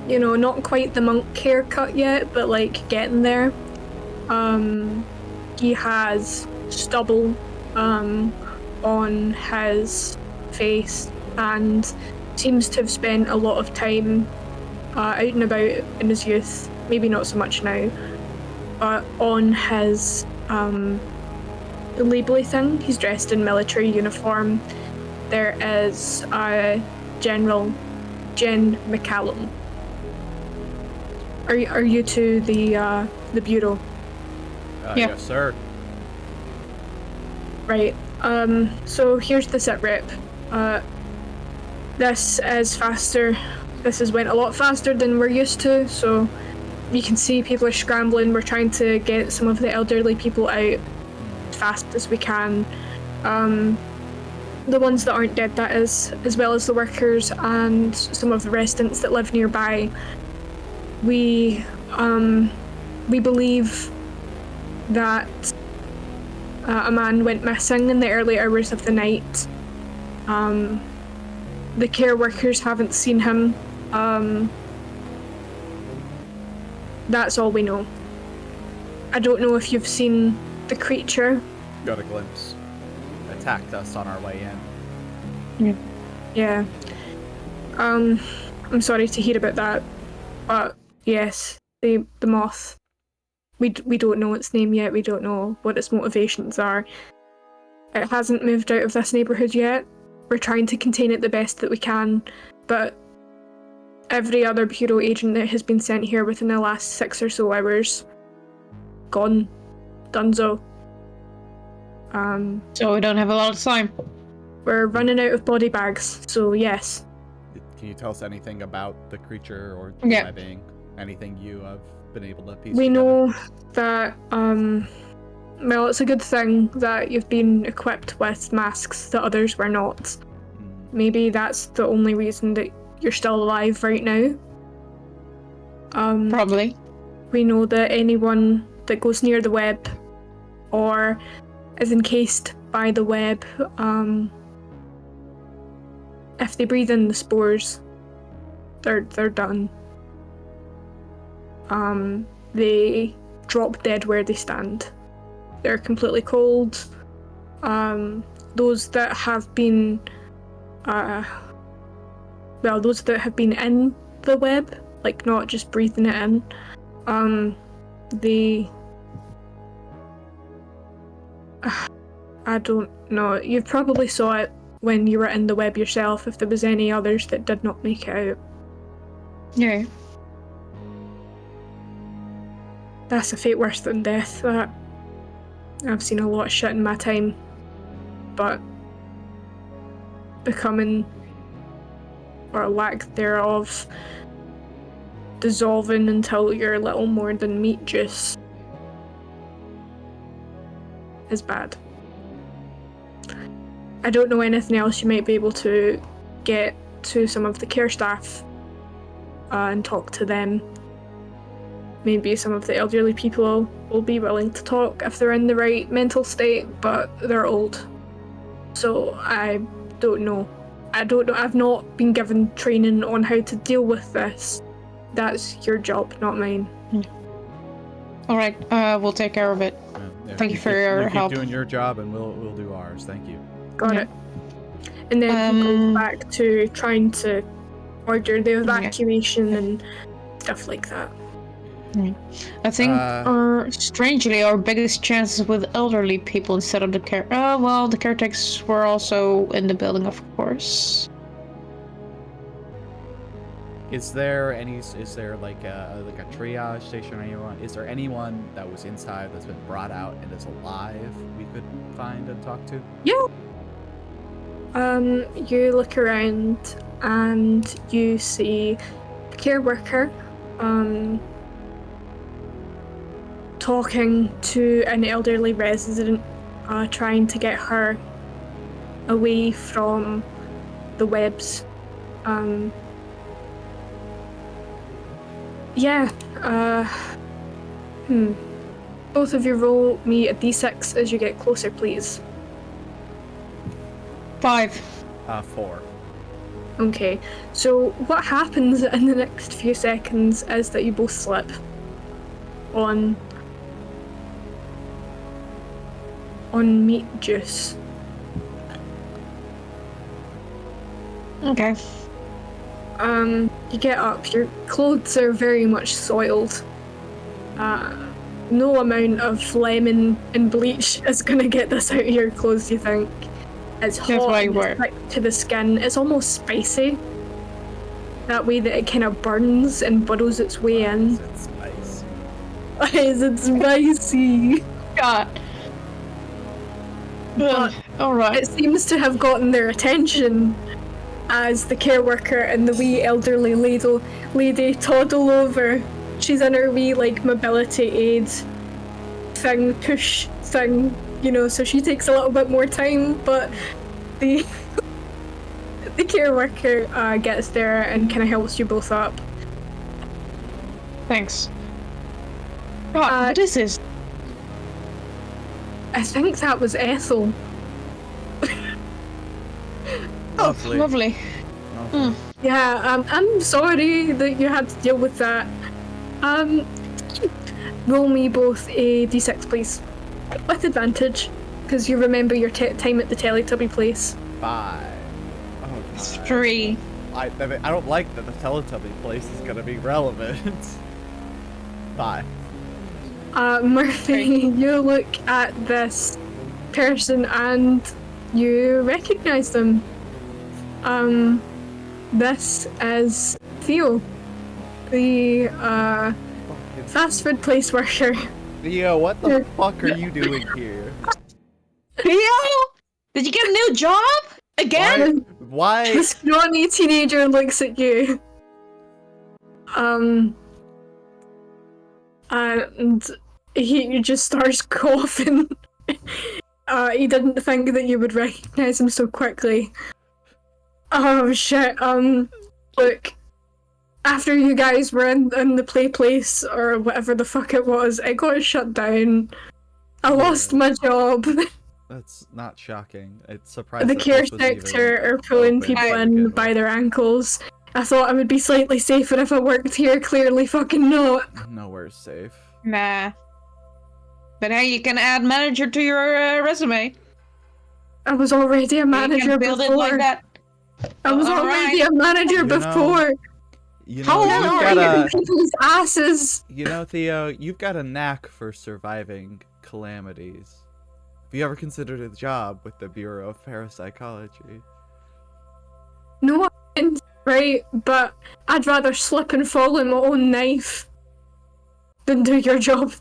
[SPEAKER 5] You know, not quite the monk haircut yet, but like getting there. He has stubble on his face and seems to have spent a lot of time out and about in his youth. Maybe not so much now, but on his labelly thing, he's dressed in military uniform. There is General Jen McCallum. Are you to the bureau?
[SPEAKER 3] Yeah.
[SPEAKER 2] Yes, sir.
[SPEAKER 5] Right. So here's the sit rep. This is faster. This has went a lot faster than we're used to, so you can see people are scrambling. We're trying to get some of the elderly people out as fast as we can. The ones that aren't dead, that is, as well as the workers and some of the residents that live nearby. We believe that a man went missing in the early hours of the night. The care workers haven't seen him. That's all we know. I don't know if you've seen the creature.
[SPEAKER 2] Got a glimpse. Attacked us on our way in.
[SPEAKER 5] Yeah. I'm sorry to hear about that, but yes, the moth. We don't know its name yet. We don't know what its motivations are. It hasn't moved out of this neighborhood yet. We're trying to contain it the best that we can, but every other bureau agent that has been sent here within the last 6 or so hours, gone, donezo.
[SPEAKER 3] So we don't have a lot of time.
[SPEAKER 5] We're running out of body bags, so yes.
[SPEAKER 2] Can you tell us anything about the creature or
[SPEAKER 3] Yeah.
[SPEAKER 2] living? Anything you have been able to piece
[SPEAKER 5] We
[SPEAKER 2] together?
[SPEAKER 5] know that, well, it's a good thing that you've been equipped with masks that others were not. Maybe that's the only reason that you're still alive right now.
[SPEAKER 3] Probably.
[SPEAKER 5] We know that anyone that goes near the web or is encased by the web, if they breathe in the spores, they're done. They drop dead where they stand. They're completely cold. Those that have been, those that have been in the web, like not just breathing it in, I don't know. You probably saw it when you were in the web yourself, if there was any others that did not make it out.
[SPEAKER 3] Yeah.
[SPEAKER 5] That's a fate worse than death, that. I've seen a lot of shit in my time, but becoming, or lack thereof, dissolving until you're little more than meat juice is bad. I don't know anything else you might be able to get to some of the care staff and talk to them. Maybe some of the elderly people will be willing to talk if they're in the right mental state, but they're old. So I don't know. I've not been given training on how to deal with this. That's your job, not mine.
[SPEAKER 3] Alright, we'll take care of it.
[SPEAKER 2] Yeah,
[SPEAKER 3] Thank you for your help.
[SPEAKER 2] Keep doing your job, and we'll do ours. Thank you.
[SPEAKER 5] Got it. And then he goes back to trying to order the evacuation and stuff like that.
[SPEAKER 3] I think, strangely, our biggest chances with elderly people instead of the care. Well, the caretakers were also in the building, of course.
[SPEAKER 2] Is there like a triage station or anyone? Is there anyone that was inside that's been brought out and is alive we could find and talk to?
[SPEAKER 5] Yeah. You look around and you see a care worker talking to an elderly resident, trying to get her away from the webs. Both of you roll me a d6 as you get closer, please.
[SPEAKER 3] 5.
[SPEAKER 2] 4.
[SPEAKER 5] Okay, so what happens in the next few seconds is that you both slip on meat juice.
[SPEAKER 3] Okay.
[SPEAKER 5] You get up, your clothes are very much soiled. No amount of lemon and bleach is gonna get this out of your clothes, you think. It's hot and it's stuck to the skin. It's almost spicy. That way that it kind of burns and burrows its way in.
[SPEAKER 2] It's spicy.
[SPEAKER 5] Is it spicy?
[SPEAKER 3] God.
[SPEAKER 5] But
[SPEAKER 3] Alright.
[SPEAKER 5] it seems to have gotten their attention as the care worker and the wee elderly lady toddle over. She's in her wee mobility aid thing, push thing, so she takes a little bit more time, but the care worker gets there and kind of helps you both up.
[SPEAKER 3] Thanks. God, what is this?
[SPEAKER 5] I think that was Ethel.
[SPEAKER 2] Lovely.
[SPEAKER 3] Lovely.
[SPEAKER 5] Yeah, I'm sorry that you had to deal with that. Roll me both a d6, please. With advantage, because you remember your time at the Teletubby place.
[SPEAKER 2] 5. Oh, God.
[SPEAKER 3] 3.
[SPEAKER 2] I don't like that the Teletubby place is gonna be relevant. 5.
[SPEAKER 5] Murphy, you look at this person and you recognize them. This is Theo, the fast food place worker.
[SPEAKER 2] Theo, what the fuck are you doing here?
[SPEAKER 3] Theo? Did you get a new job? Again?
[SPEAKER 2] Why?
[SPEAKER 5] The scrawny teenager looks at you. And he just starts coughing. He didn't think that you would recognize him so quickly. Oh shit, look, after you guys were in the play place, or whatever the fuck it was, it got shut down. I lost my job.
[SPEAKER 2] That's not shocking. It's surprising.
[SPEAKER 5] The care sector are pulling people in by their ankles. I thought I would be slightly safer if I worked here, clearly fucking not.
[SPEAKER 2] Nowhere's safe.
[SPEAKER 3] Nah. But hey, you can add manager to your resume.
[SPEAKER 5] I was already a manager
[SPEAKER 3] you can build
[SPEAKER 5] before.
[SPEAKER 3] It like that.
[SPEAKER 5] I was already a manager before.
[SPEAKER 3] How
[SPEAKER 2] you've
[SPEAKER 3] long
[SPEAKER 2] got
[SPEAKER 3] are
[SPEAKER 2] a,
[SPEAKER 5] people's asses.
[SPEAKER 2] Theo, you've got a knack for surviving calamities. Have you ever considered a job with the Bureau of Parapsychology?
[SPEAKER 5] No, right, but I'd rather slip and fall on my own knife than do your job.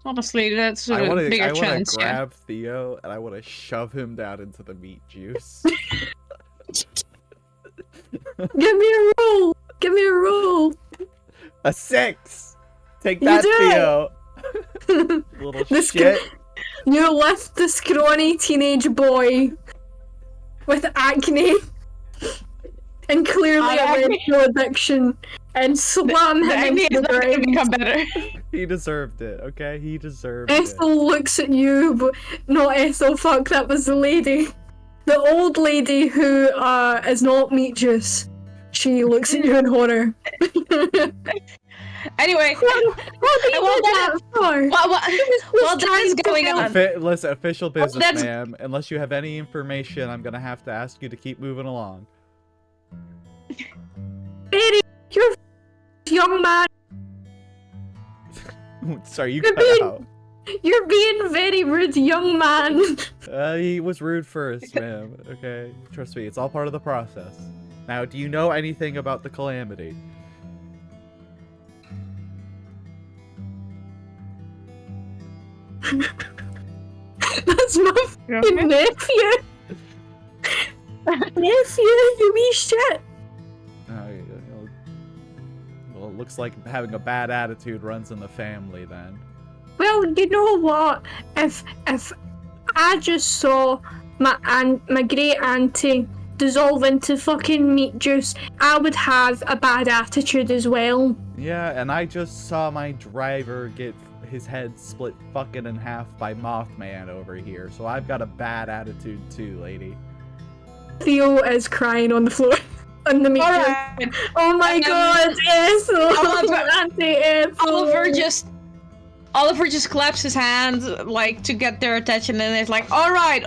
[SPEAKER 3] Honestly, that's
[SPEAKER 2] I
[SPEAKER 3] a
[SPEAKER 2] want
[SPEAKER 3] bigger
[SPEAKER 2] to
[SPEAKER 3] chance.
[SPEAKER 2] grab Theo and I want to shove him down into the meat juice.
[SPEAKER 5] Give me a roll. Give me a roll.
[SPEAKER 2] A 6. Take that, Theo. Little shit.
[SPEAKER 5] You lift the scrawny teenage boy with acne and clearly a mental addiction and slam him into the ground.
[SPEAKER 3] Become better.
[SPEAKER 2] He deserved it, okay? He deserved it.
[SPEAKER 5] Ethel looks at you, but not Ethel, fuck, that was the lady. The old lady who is not meat juice. She looks at you in horror.
[SPEAKER 3] Anyway,
[SPEAKER 5] what do you do that for?
[SPEAKER 3] Well, that is going on.
[SPEAKER 2] Listen, official business,
[SPEAKER 3] that's-
[SPEAKER 2] ma'am. Unless you have any information, I'm gonna have to ask you to keep moving along.
[SPEAKER 5] Betty, you're a young man.
[SPEAKER 2] Sorry, you
[SPEAKER 5] You're
[SPEAKER 2] cut
[SPEAKER 5] being-
[SPEAKER 2] out.
[SPEAKER 5] You're being very rude, young man.
[SPEAKER 2] He was rude first, ma'am. Okay, trust me, it's all part of the process. Now, do you know anything about the calamity?
[SPEAKER 5] That's my fucking nephew. Nephew, you wee shit.
[SPEAKER 2] Well, it looks like having a bad attitude runs in the family then.
[SPEAKER 5] Well, you know what? If I just saw my great auntie dissolve into fucking meat juice, I would have a bad attitude as well.
[SPEAKER 2] Yeah, and I just saw my driver get his head split fucking in half by Mothman over here, so I've got a bad attitude too, lady.
[SPEAKER 5] Theo is crying on the floor. On the meat juice.
[SPEAKER 3] Alright.
[SPEAKER 5] Oh my god,
[SPEAKER 3] Oliver just claps his hands like to get their attention, and it's like, all right,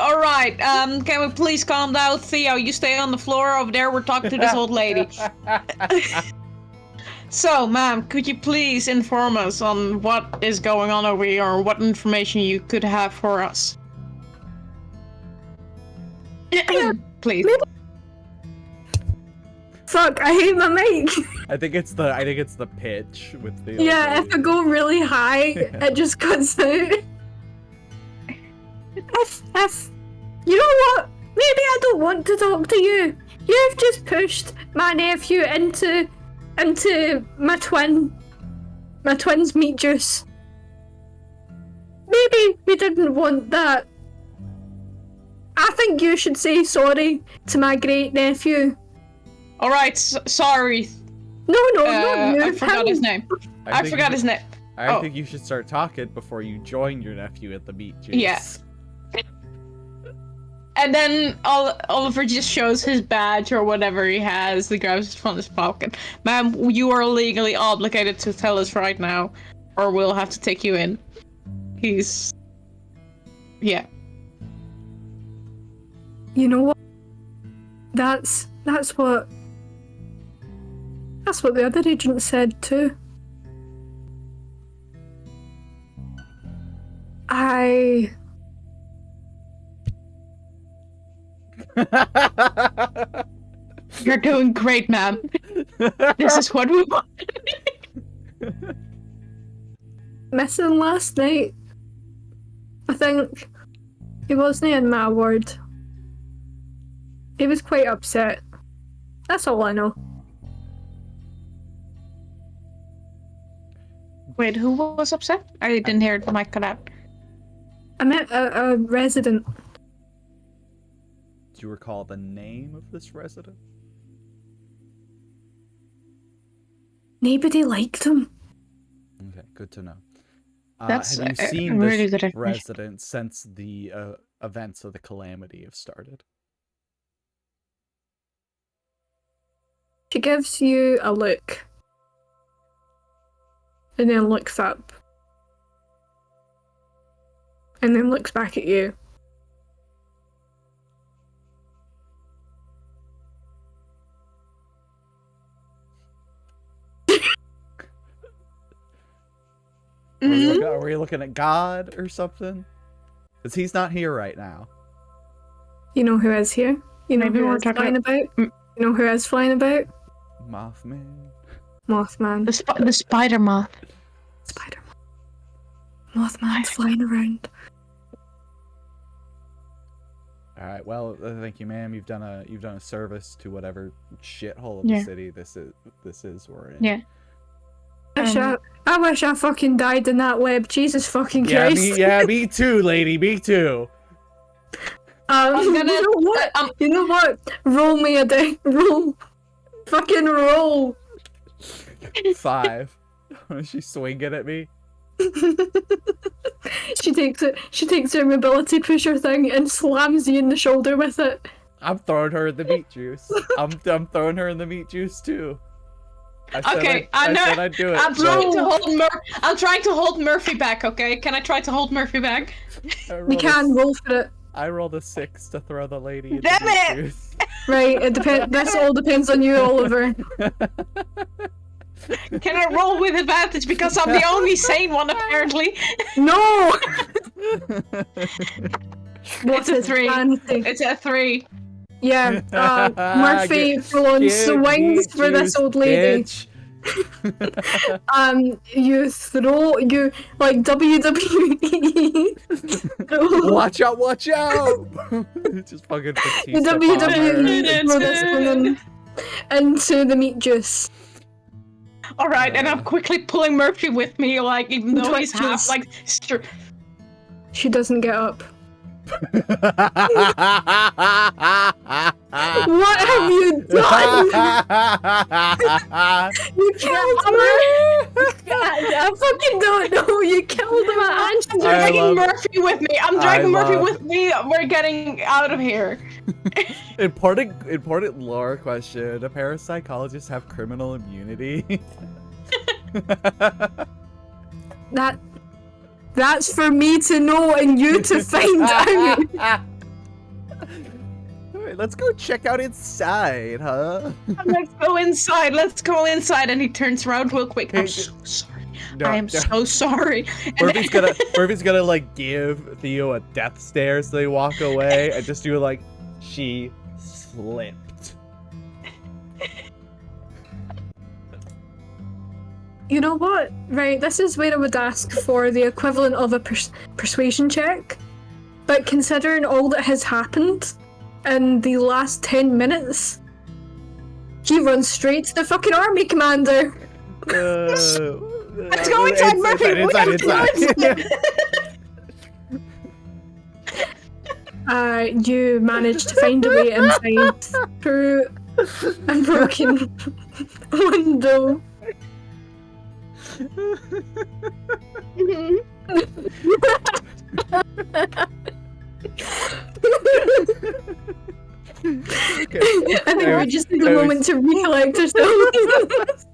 [SPEAKER 3] can we please calm down? Theo, you stay on the floor over there, we're talking to this old lady. So, ma'am, could you please inform us on what is going on over here, or what information you could have for us? Please.
[SPEAKER 5] Fuck, I hate my mic.
[SPEAKER 2] I think it's the pitch with the
[SPEAKER 5] Yeah, if I go really high, it just cuts out. If you know what? Maybe I don't want to talk to you. You've just pushed my nephew into my twin's meat juice. Maybe we didn't want that. I think you should say sorry to my great nephew.
[SPEAKER 3] All right, sorry.
[SPEAKER 5] No, not you.
[SPEAKER 3] I forgot his name. I forgot his name.
[SPEAKER 2] I think you should start talking before you join your nephew at the meat juice.
[SPEAKER 3] Yeah. And then Oliver just shows his badge or whatever he has. He grabs it from his pocket. Ma'am, you are legally obligated to tell us right now, or we'll have to take you in. Yeah.
[SPEAKER 5] You know what? That's what the other agent said too.
[SPEAKER 3] You're doing great, ma'am. This is what we want.
[SPEAKER 5] Missing last night. I think he wasn't in my ward. He was quite upset. That's all I know.
[SPEAKER 3] Wait, who was upset? I didn't hear the mic cut out.
[SPEAKER 5] I met a resident.
[SPEAKER 2] Do you recall the name of this resident?
[SPEAKER 5] Nobody liked him.
[SPEAKER 2] Okay, good to know.
[SPEAKER 3] That's
[SPEAKER 2] have you seen
[SPEAKER 3] really
[SPEAKER 2] this
[SPEAKER 3] good
[SPEAKER 2] resident since the events of the calamity have started?
[SPEAKER 5] She gives you a look. And then looks up. And then looks back at you.
[SPEAKER 2] Were you looking at God or something? Because he's not here right now.
[SPEAKER 5] You know who is here? You know
[SPEAKER 3] Maybe
[SPEAKER 5] who
[SPEAKER 3] we're
[SPEAKER 5] is
[SPEAKER 3] talking
[SPEAKER 5] flying about? You know who is flying about?
[SPEAKER 2] Mothman.
[SPEAKER 5] Mothman.
[SPEAKER 3] The Spidermoth.
[SPEAKER 5] Spidermoth. Mothman's flying around.
[SPEAKER 2] All right. Well, thank you, ma'am. You've done a service to whatever shithole of the city this is we're in.
[SPEAKER 3] Yeah.
[SPEAKER 5] I wish I fucking died in that web. Jesus fucking Christ.
[SPEAKER 2] Me too, lady. Me too.
[SPEAKER 5] You know what? Roll me a day. Roll. Fucking roll.
[SPEAKER 2] 5. She's swinging at me.
[SPEAKER 5] She takes her mobility pusher thing and slams you in the shoulder with it.
[SPEAKER 2] I'm throwing her in the meat juice. I'm throwing her in the meat juice too. I said I'd do it.
[SPEAKER 3] I'm trying to hold Murphy back, okay? Can I try to hold Murphy back?
[SPEAKER 5] You can roll for it.
[SPEAKER 2] I rolled a 6 to throw the lady in
[SPEAKER 3] Damn
[SPEAKER 2] the meat
[SPEAKER 3] it!
[SPEAKER 2] juice.
[SPEAKER 5] Right, it depends. This all depends on you, Oliver.
[SPEAKER 3] Can I roll with advantage because I'm the only sane one apparently?
[SPEAKER 5] No.
[SPEAKER 3] It's a 3. It's a 3.
[SPEAKER 5] Yeah, Murphy full-on swings for this old lady. You throw, you, like, WWE.
[SPEAKER 2] Watch out, watch out! Just fucking
[SPEAKER 5] The
[SPEAKER 2] Batista
[SPEAKER 5] WWE
[SPEAKER 2] bomber.
[SPEAKER 5] throw this woman into the meat juice.
[SPEAKER 3] Alright, and I'm quickly pulling Murphy with me, like, even though he's half,
[SPEAKER 5] Twitches.
[SPEAKER 3] like,
[SPEAKER 5] She doesn't get up. What have you done? You killed her! I fucking don't know. You killed him.
[SPEAKER 3] I'm dragging Murphy with me. I'm dragging Murphy with me. We're getting out of here.
[SPEAKER 2] Important lore question. Do parapsychologists have criminal immunity?
[SPEAKER 5] That's for me to know and you to find out.
[SPEAKER 2] Alright, let's go check out inside, huh?
[SPEAKER 3] Let's go inside. Let's go inside. And he turns around real quick. I'm so sorry. I am so sorry.
[SPEAKER 2] Murphy's gonna like give Theo a death stare so they walk away and just do like she slipped.
[SPEAKER 5] You know what? Right, this is where I would ask for the equivalent of a persuasion check. But considering all that has happened in the last 10 minutes, he runs straight to the fucking army commander.
[SPEAKER 3] Let's go inside, Murphy.
[SPEAKER 2] Inside.
[SPEAKER 5] You managed to find a way inside through a broken window.
[SPEAKER 2] Okay.
[SPEAKER 5] I think we just need a moment to recollect ourselves.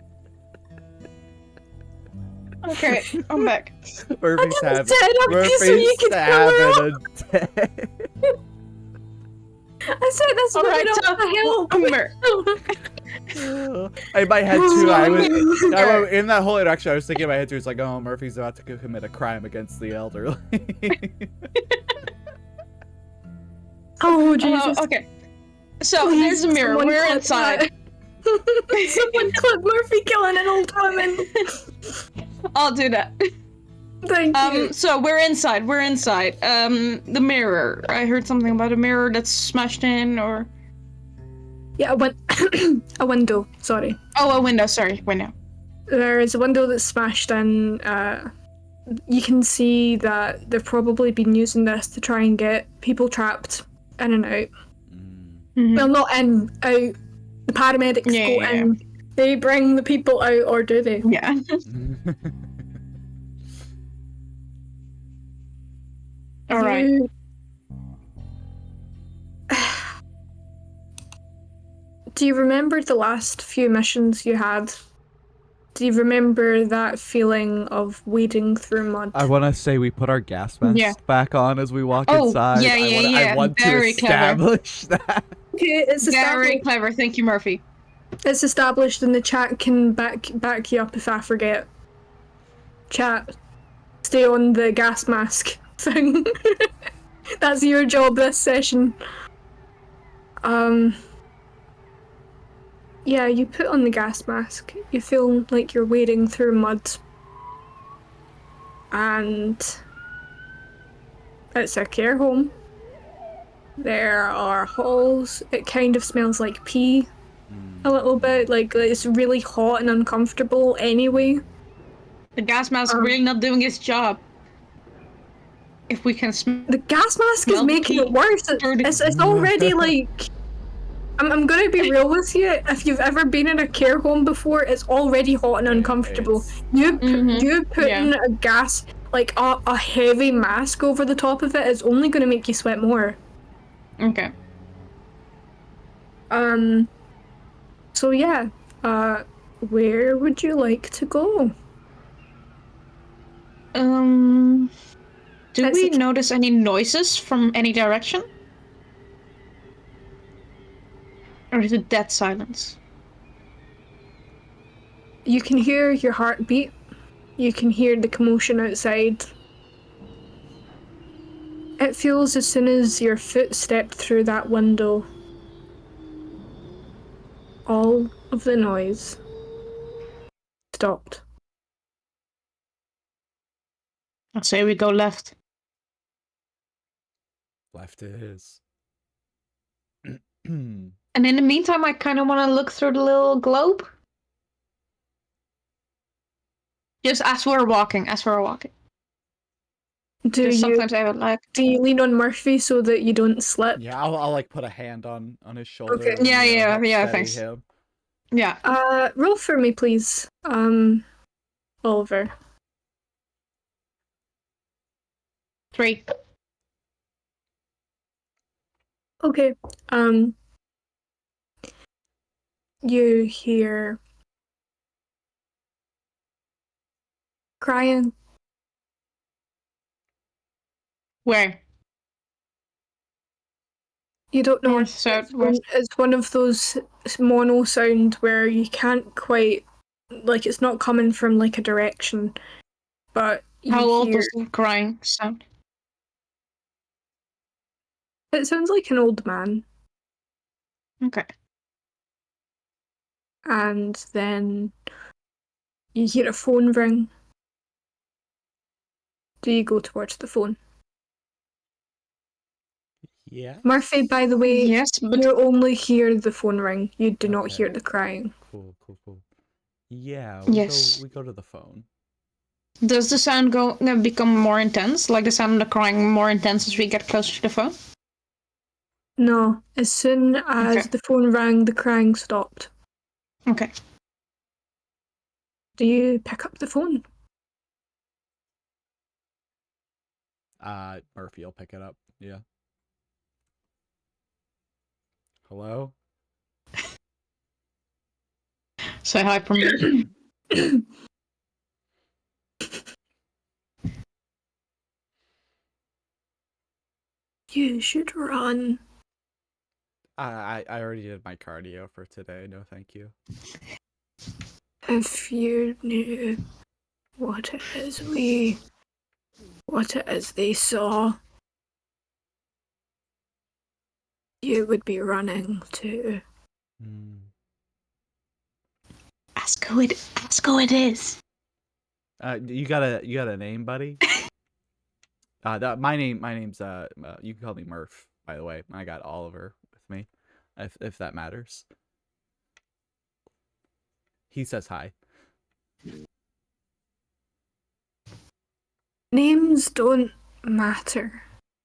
[SPEAKER 3] Okay, I'm back.
[SPEAKER 2] Murphy's having
[SPEAKER 5] I
[SPEAKER 2] a day.
[SPEAKER 5] said that's what
[SPEAKER 3] Alright,
[SPEAKER 2] In my head too, I was in that whole interaction. I was thinking in my head too. It's like, oh, Murphy's about to commit a crime against the elderly.
[SPEAKER 5] Oh Jesus!
[SPEAKER 3] Okay, so there's a mirror. We're inside.
[SPEAKER 5] Someone clip Murphy killing an old woman.
[SPEAKER 3] I'll do that.
[SPEAKER 5] Thank you.
[SPEAKER 3] So we're inside. We're inside. The mirror. I heard something about a mirror that's smashed in, or
[SPEAKER 5] Yeah, a window. Sorry.
[SPEAKER 3] oh, a window. Sorry, window.
[SPEAKER 5] There is a window that's smashed in. You can see that they've probably been using this to try and get people trapped in and out.
[SPEAKER 3] Mm-hmm.
[SPEAKER 5] Well, not in, out. The paramedics go in. They bring the people out, or do they?
[SPEAKER 3] Yeah. All right.
[SPEAKER 5] Do you remember the last few missions you had? Do you remember that feeling of wading through mud?
[SPEAKER 2] I want to say we put our gas masks back on as we walk inside. I want
[SPEAKER 3] Very
[SPEAKER 2] to establish that.
[SPEAKER 5] Okay, it's
[SPEAKER 3] Very clever. Thank you, Murphy.
[SPEAKER 5] It's established, and the chat can back you up if I forget. Chat, stay on the gas mask thing. That's your job this session. Yeah, you put on the gas mask. You feel like you're wading through mud. And it's a care home. There are halls. It kind of smells like pee. A little bit. Like, it's really hot and uncomfortable anyway.
[SPEAKER 3] The gas mask really not doing its job. If we can
[SPEAKER 5] the gas mask is making it worse. It's already like... I'm gonna be real with you. If you've ever been in a care home before, it's already hot and uncomfortable. You putting a gas, like a heavy mask over the top of it is only gonna make you sweat more.
[SPEAKER 3] Okay.
[SPEAKER 5] So yeah, where would you like to go?
[SPEAKER 3] Do we notice any noises from any direction? Or is it dead silence?
[SPEAKER 5] You can hear your heartbeat. You can hear the commotion outside. It feels as soon as your foot stepped through that window all of the noise stopped.
[SPEAKER 3] I'll say we go left.
[SPEAKER 2] Left it is.
[SPEAKER 3] And in the meantime, I kind of want to look through the little globe. Just as we're walking. Sometimes I would like.
[SPEAKER 5] Do you lean on Murphy so that you don't slip?
[SPEAKER 2] Yeah, I'll like put a hand on his shoulder.
[SPEAKER 5] Okay.
[SPEAKER 2] And,
[SPEAKER 3] Yeah,
[SPEAKER 2] help steady
[SPEAKER 3] thanks.
[SPEAKER 2] him.
[SPEAKER 3] Yeah.
[SPEAKER 5] Roll for me, please. Oliver.
[SPEAKER 3] 3.
[SPEAKER 5] Okay. You hear crying.
[SPEAKER 3] Where?
[SPEAKER 5] You don't know.
[SPEAKER 3] North, south, west.
[SPEAKER 5] It's one of those mono sound where you can't quite, like, it's not coming from like a direction, but you
[SPEAKER 3] How old
[SPEAKER 5] hear.
[SPEAKER 3] was the crying sound?
[SPEAKER 5] It sounds like an old man,
[SPEAKER 3] Okay.
[SPEAKER 5] and then you hear a phone ring. Do you go towards the phone?
[SPEAKER 2] Yeah.
[SPEAKER 5] Murphy, by the way,
[SPEAKER 3] Yes, but
[SPEAKER 5] you only hear the phone ring. You do not
[SPEAKER 2] Okay.
[SPEAKER 5] hear the crying.
[SPEAKER 2] Cool. Yeah,
[SPEAKER 3] Yes.
[SPEAKER 2] we go to the phone.
[SPEAKER 3] does the sound become more intense? Like the sound of the crying more intense as we get closer to the phone?
[SPEAKER 5] No, as soon as
[SPEAKER 3] Okay.
[SPEAKER 5] the phone rang, the crying stopped.
[SPEAKER 3] Okay.
[SPEAKER 5] Do you pick up the phone?
[SPEAKER 2] Murphy will pick it up. Yeah. Hello?
[SPEAKER 3] Say hi from me.
[SPEAKER 5] You should run.
[SPEAKER 2] I already did my cardio for today. No, thank you.
[SPEAKER 5] If you knew what it is they saw, you would be running too.
[SPEAKER 4] Ask who it is.
[SPEAKER 2] You got a name, buddy? My name's you can call me Murph, by the way. I got Oliver with me, if that matters. He says hi.
[SPEAKER 5] Names don't matter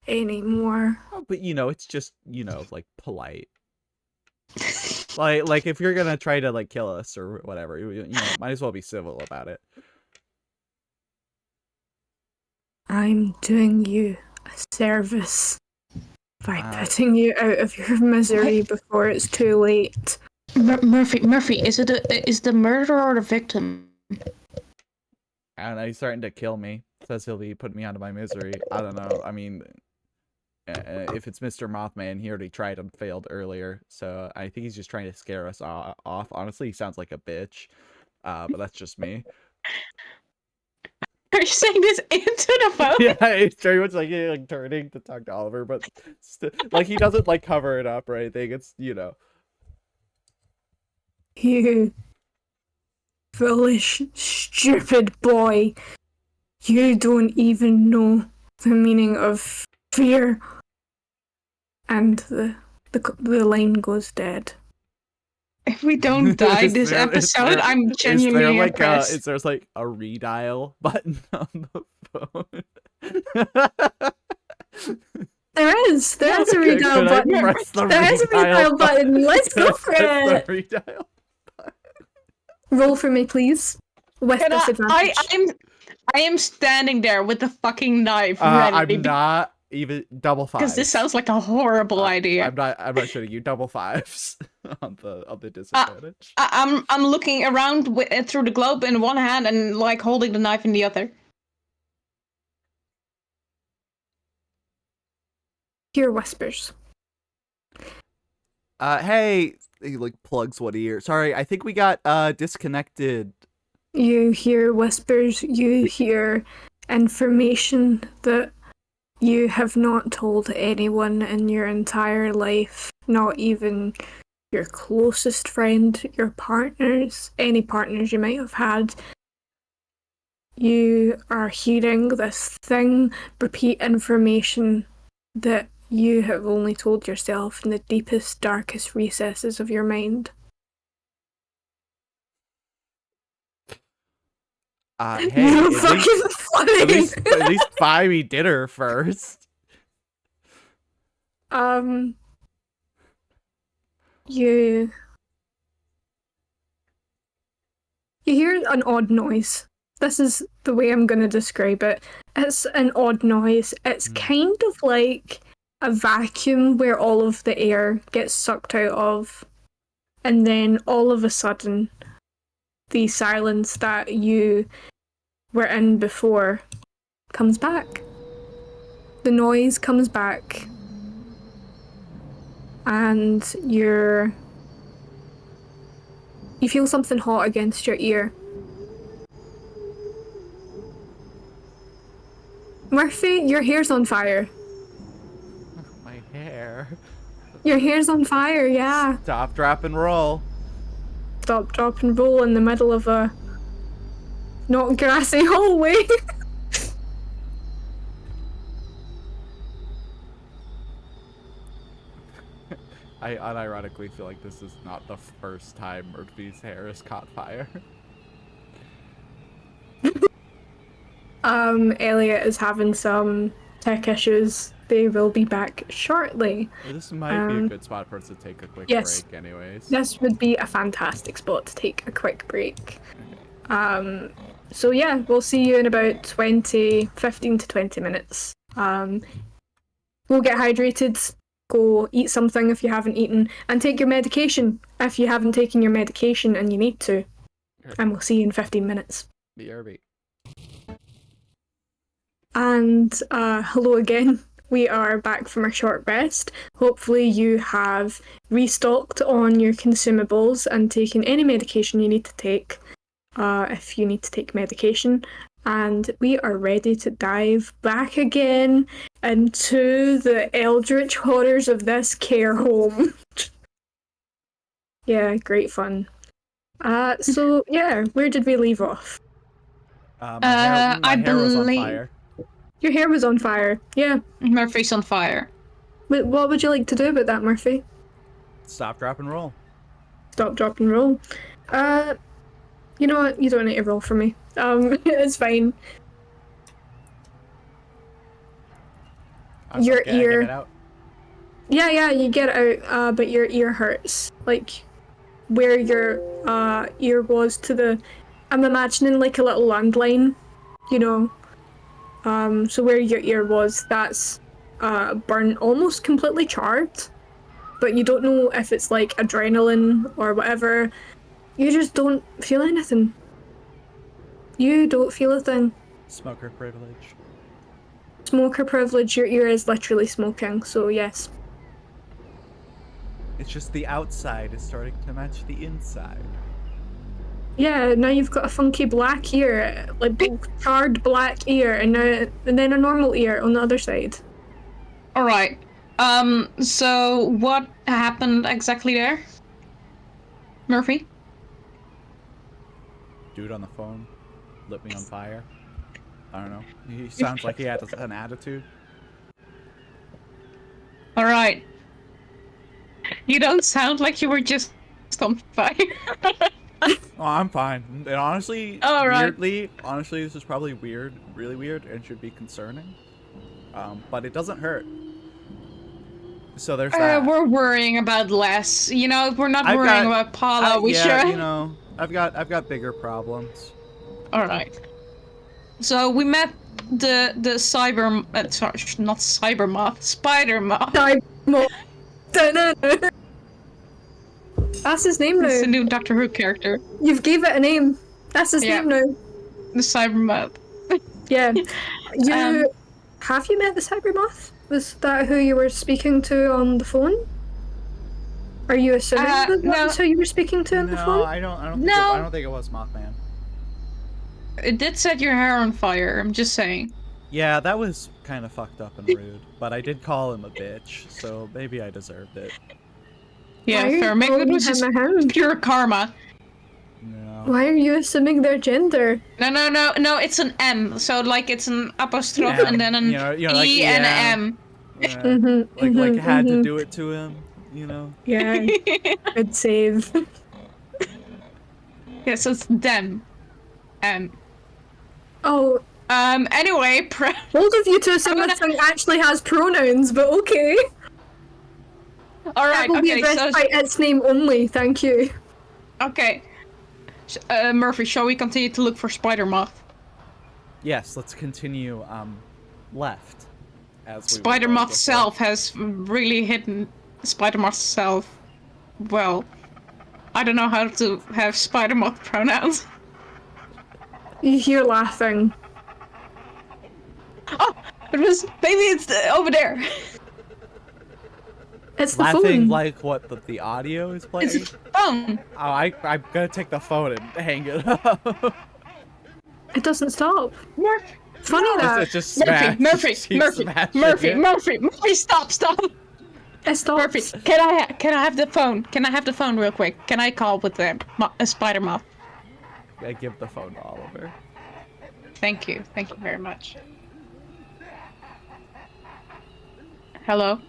[SPEAKER 5] anymore.
[SPEAKER 2] Oh, but it's just like polite. like if you're gonna try to like kill us or whatever, might as well be civil about it.
[SPEAKER 5] I'm doing you a service by putting you out of your misery before it's too late.
[SPEAKER 3] Murphy, is the murderer or the victim?
[SPEAKER 2] I don't know. He's starting to kill me. Says he'll be putting me out of my misery. I don't know. I mean, if it's Mr. Mothman, he already tried and failed earlier. So I think he's just trying to scare us off. Honestly, he sounds like a bitch. But that's just me.
[SPEAKER 3] Are you saying this into the phone?
[SPEAKER 2] Yeah, it's very much like turning to talk to Oliver, but like he doesn't like cover it up or anything. It's
[SPEAKER 5] You foolish, stupid boy. You don't even know the meaning of fear. And the line goes dead.
[SPEAKER 3] If we don't die this episode, I'm genuinely impressed.
[SPEAKER 2] Is there like a redial button on the phone?
[SPEAKER 5] There is a redial button. There is a redial button. Let's go for it.
[SPEAKER 2] Redial.
[SPEAKER 5] Roll for me, please. With disadvantage.
[SPEAKER 3] I am standing there with the fucking knife ready.
[SPEAKER 2] I'm not even double five.
[SPEAKER 3] Because this sounds like a horrible idea.
[SPEAKER 2] I'm not shooting you double fives on the disadvantage.
[SPEAKER 3] I'm looking around through the globe in one hand and like holding the knife in the other.
[SPEAKER 5] Hear whispers.
[SPEAKER 2] Hey, he like plugs one ear. Sorry, I think we got disconnected.
[SPEAKER 5] You hear whispers. You hear information that you have not told anyone in your entire life, not even your closest friend, your partners, any partners you might have had. You are hearing this thing repeat information that you have only told yourself in the deepest, darkest recesses of your mind.
[SPEAKER 2] Hey,
[SPEAKER 5] You're
[SPEAKER 2] at
[SPEAKER 5] fucking funny.
[SPEAKER 2] at least buy me dinner first.
[SPEAKER 5] You hear an odd noise. This is the way I'm going to describe it. It's an odd noise. It's kind of like a vacuum where all of the air gets sucked out of, and then all of a sudden, the silence that you were in before comes back. The noise comes back, and you feel something hot against your ear. Murphy, your hair's on fire.
[SPEAKER 2] My hair.
[SPEAKER 5] Your hair's on fire, yeah.
[SPEAKER 2] Stop, drop, and roll.
[SPEAKER 5] Stop, drop, and roll in the middle of a not grassy hallway.
[SPEAKER 2] I unironically feel like this is not the first time Murphy's hair has caught fire.
[SPEAKER 5] Elliot is having some tech issues. They will be back shortly.
[SPEAKER 2] This might be a good spot for us to take a quick
[SPEAKER 5] yes.
[SPEAKER 2] break anyways.
[SPEAKER 5] This would be a fantastic spot to take a quick break. So yeah, we'll see you in about 15 to 20 minutes. We'll get hydrated, go eat something if you haven't eaten, and take your medication if you haven't taken your medication and you need to. And we'll see you in 15 minutes.
[SPEAKER 2] BRB.
[SPEAKER 5] And hello again. We are back from our short rest. Hopefully you have restocked on your consumables and taken any medication you need to take, if you need to take medication. And we are ready to dive back again into the eldritch horrors of this care home. Yeah, great fun. So yeah, where did we leave off?
[SPEAKER 2] My hair was on fire.
[SPEAKER 5] Your hair was on fire, yeah.
[SPEAKER 3] Murphy's on fire.
[SPEAKER 5] Wait, what would you like to do about that, Murphy?
[SPEAKER 2] Stop, drop, and roll.
[SPEAKER 5] Stop, drop, and roll. You know what? You don't need to roll for me. It's fine. Your ear.
[SPEAKER 2] I get it out?
[SPEAKER 5] Yeah, you get it out, but your ear hurts. Like, where your ear was to the... I'm imagining like a little landline, you know. So where your ear was, that's burnt, almost completely charred. But you don't know if it's like adrenaline or whatever. You just don't feel anything. You don't feel a thing.
[SPEAKER 2] Smoker privilege.
[SPEAKER 5] Smoker privilege, your ear is literally smoking, so yes.
[SPEAKER 2] It's just the outside is starting to match the inside.
[SPEAKER 5] Yeah, now you've got a funky black ear, like charred black ear, and then a normal ear on the other side.
[SPEAKER 3] Alright. So what happened exactly there? Murphy?
[SPEAKER 2] Dude on the phone lit me on fire. I don't know. He sounds like he had an attitude.
[SPEAKER 3] Alright. You don't sound like you were just on fire.
[SPEAKER 2] Oh, I'm fine. And honestly, honestly, this is probably weird, really weird, and should be concerning. But it doesn't hurt. So there's that.
[SPEAKER 3] We're worrying about less. You know, if we're not worrying about Paula, we
[SPEAKER 2] yeah,
[SPEAKER 3] should.
[SPEAKER 2] you know, I've got bigger problems.
[SPEAKER 3] All right. So we met the cyber, sorry, not Cybermoth, Spidermoth.
[SPEAKER 5] Cybermoth. That's his name now.
[SPEAKER 3] It's a new Doctor Who character.
[SPEAKER 5] You've gave it a name. That's his name now.
[SPEAKER 3] The Cybermoth.
[SPEAKER 5] Yeah. Have you met the Cybermoth? Was that who you were speaking to on the phone? Are you assuming that that's who you were speaking to on the phone?
[SPEAKER 2] No, I don't think it was Mothman.
[SPEAKER 3] It did set your hair on fire, I'm just saying.
[SPEAKER 2] Yeah, that was kind of fucked up and rude, but I did call him a bitch, so maybe I deserved it.
[SPEAKER 3] Yeah,
[SPEAKER 5] Why are you
[SPEAKER 3] fair. Maybe it
[SPEAKER 5] calling
[SPEAKER 3] was just
[SPEAKER 5] him a him?
[SPEAKER 3] pure karma.
[SPEAKER 2] No.
[SPEAKER 5] Why are you assuming their gender?
[SPEAKER 3] No, it's an M. So like it's an apostrophe
[SPEAKER 2] Yeah,
[SPEAKER 3] and then an
[SPEAKER 2] like,
[SPEAKER 3] E and an
[SPEAKER 2] yeah.
[SPEAKER 3] M.
[SPEAKER 2] Yeah. Like had to
[SPEAKER 5] mhm.
[SPEAKER 2] do it to him, you know?
[SPEAKER 5] Yeah, good save.
[SPEAKER 3] Yeah, so it's them.
[SPEAKER 5] Oh,
[SPEAKER 3] Anyway,
[SPEAKER 5] bold of you to assume this thing actually has pronouns, but okay.
[SPEAKER 3] alright,
[SPEAKER 5] That will be
[SPEAKER 3] okay,
[SPEAKER 5] addressed
[SPEAKER 3] so
[SPEAKER 5] by its name only, thank you.
[SPEAKER 3] okay. Murphy, shall we continue to look for Spidermoth?
[SPEAKER 2] Yes, let's continue left. As we were going
[SPEAKER 3] Spidermoth
[SPEAKER 2] before.
[SPEAKER 3] self has really hidden Spidermoth self. Well, I don't know how to have Spidermoth pronouns.
[SPEAKER 5] You hear laughing.
[SPEAKER 3] Oh, maybe it's over there.
[SPEAKER 5] It's the
[SPEAKER 2] Laughing
[SPEAKER 5] phone.
[SPEAKER 2] like what the audio is playing?
[SPEAKER 3] It's a phone.
[SPEAKER 2] Oh, I'm gonna take the phone and hang it up.
[SPEAKER 5] It doesn't stop.
[SPEAKER 3] Murphy,
[SPEAKER 5] Funny that.
[SPEAKER 2] It's just smash.
[SPEAKER 3] Murphy,
[SPEAKER 2] It keeps smashing it.
[SPEAKER 3] Murphy, stop.
[SPEAKER 5] It stops.
[SPEAKER 3] Murphy, can I have the phone? Can I have the phone real quick? Can I call with a Spidermoth?
[SPEAKER 2] I give the phone to Oliver.
[SPEAKER 3] Thank you very much. Hello?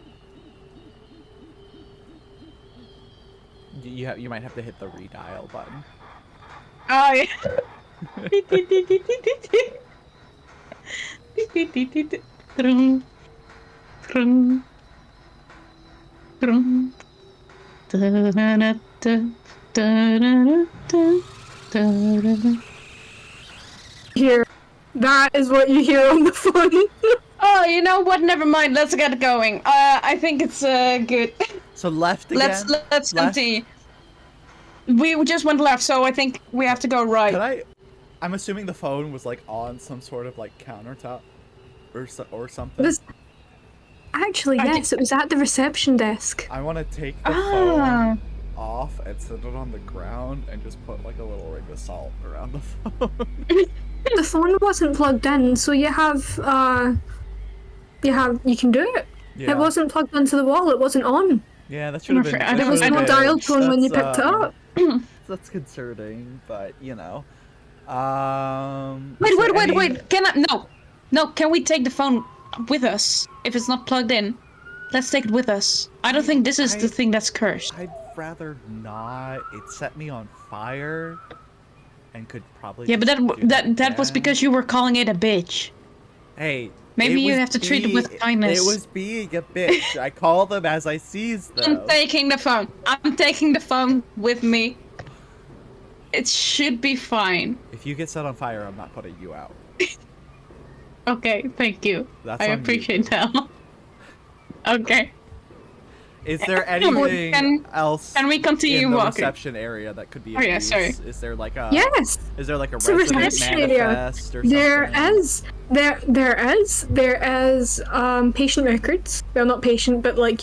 [SPEAKER 2] You might have to hit the redial button.
[SPEAKER 3] Oh, yeah. Trum, trum, trum.
[SPEAKER 5] Here. That is what you hear on the phone.
[SPEAKER 3] Oh, you know what? Never mind. Let's get going. I think it's good.
[SPEAKER 2] So left again.
[SPEAKER 3] Let's
[SPEAKER 2] Left?
[SPEAKER 3] continue. We just went left, so I think we have to go right.
[SPEAKER 2] I'm assuming the phone was like on some sort of like countertop or something.
[SPEAKER 5] Actually, yes, it was at the reception desk.
[SPEAKER 2] I want to take the phone off and set it on the ground and just put like a little ring of salt around the phone.
[SPEAKER 5] The phone wasn't plugged in, so you can do it.
[SPEAKER 2] Yeah.
[SPEAKER 5] It wasn't plugged into the wall, it wasn't on.
[SPEAKER 2] Yeah, that should have been.
[SPEAKER 5] There was no dial tone when you picked it up.
[SPEAKER 2] That's concerning, but you know.
[SPEAKER 3] Wait. Can we take the phone with us if it's not plugged in? Let's take it with us. I don't think this is the thing that's cursed.
[SPEAKER 2] I'd rather not. It set me on fire, and could probably.
[SPEAKER 3] Yeah, but
[SPEAKER 2] just
[SPEAKER 3] that was because you were calling it a bitch.
[SPEAKER 2] Hey.
[SPEAKER 3] Maybe you have to treat it with kindness.
[SPEAKER 2] It was being a bitch. I call them as I seize them.
[SPEAKER 3] I'm taking the phone. I'm taking the phone with me. It should be fine.
[SPEAKER 2] If you get set on fire, I'm not putting you out.
[SPEAKER 3] Okay, thank you.
[SPEAKER 2] That's
[SPEAKER 3] I
[SPEAKER 2] on
[SPEAKER 3] appreciate
[SPEAKER 2] you.
[SPEAKER 3] that. Okay.
[SPEAKER 2] Is there anything else
[SPEAKER 3] Can we continue
[SPEAKER 2] in the
[SPEAKER 3] walking?
[SPEAKER 2] reception area that could be
[SPEAKER 3] Oh, yeah,
[SPEAKER 2] used?
[SPEAKER 3] sorry.
[SPEAKER 2] Is there like a
[SPEAKER 5] Yes.
[SPEAKER 2] Is there like a
[SPEAKER 5] It's a
[SPEAKER 2] resident
[SPEAKER 5] reception area.
[SPEAKER 2] manifest or something?
[SPEAKER 5] There is patient records. Well, not patient, but like,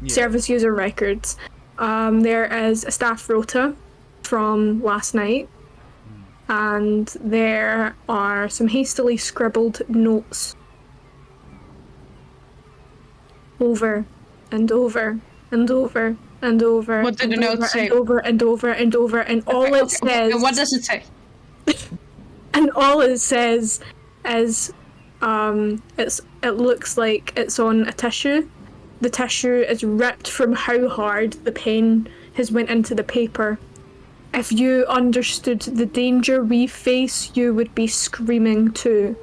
[SPEAKER 5] service user records. There is a staff rota from last night, and there are some hastily scribbled notes over and over and over and over.
[SPEAKER 3] What did the
[SPEAKER 5] and
[SPEAKER 3] note
[SPEAKER 5] over
[SPEAKER 3] say?
[SPEAKER 5] And over and over and over, and all it says.
[SPEAKER 3] And what does it say?
[SPEAKER 5] And all it says is, it looks like it's on a tissue. The tissue is ripped from how hard the pen has went into the paper. If you understood the danger we face, you would be screaming too.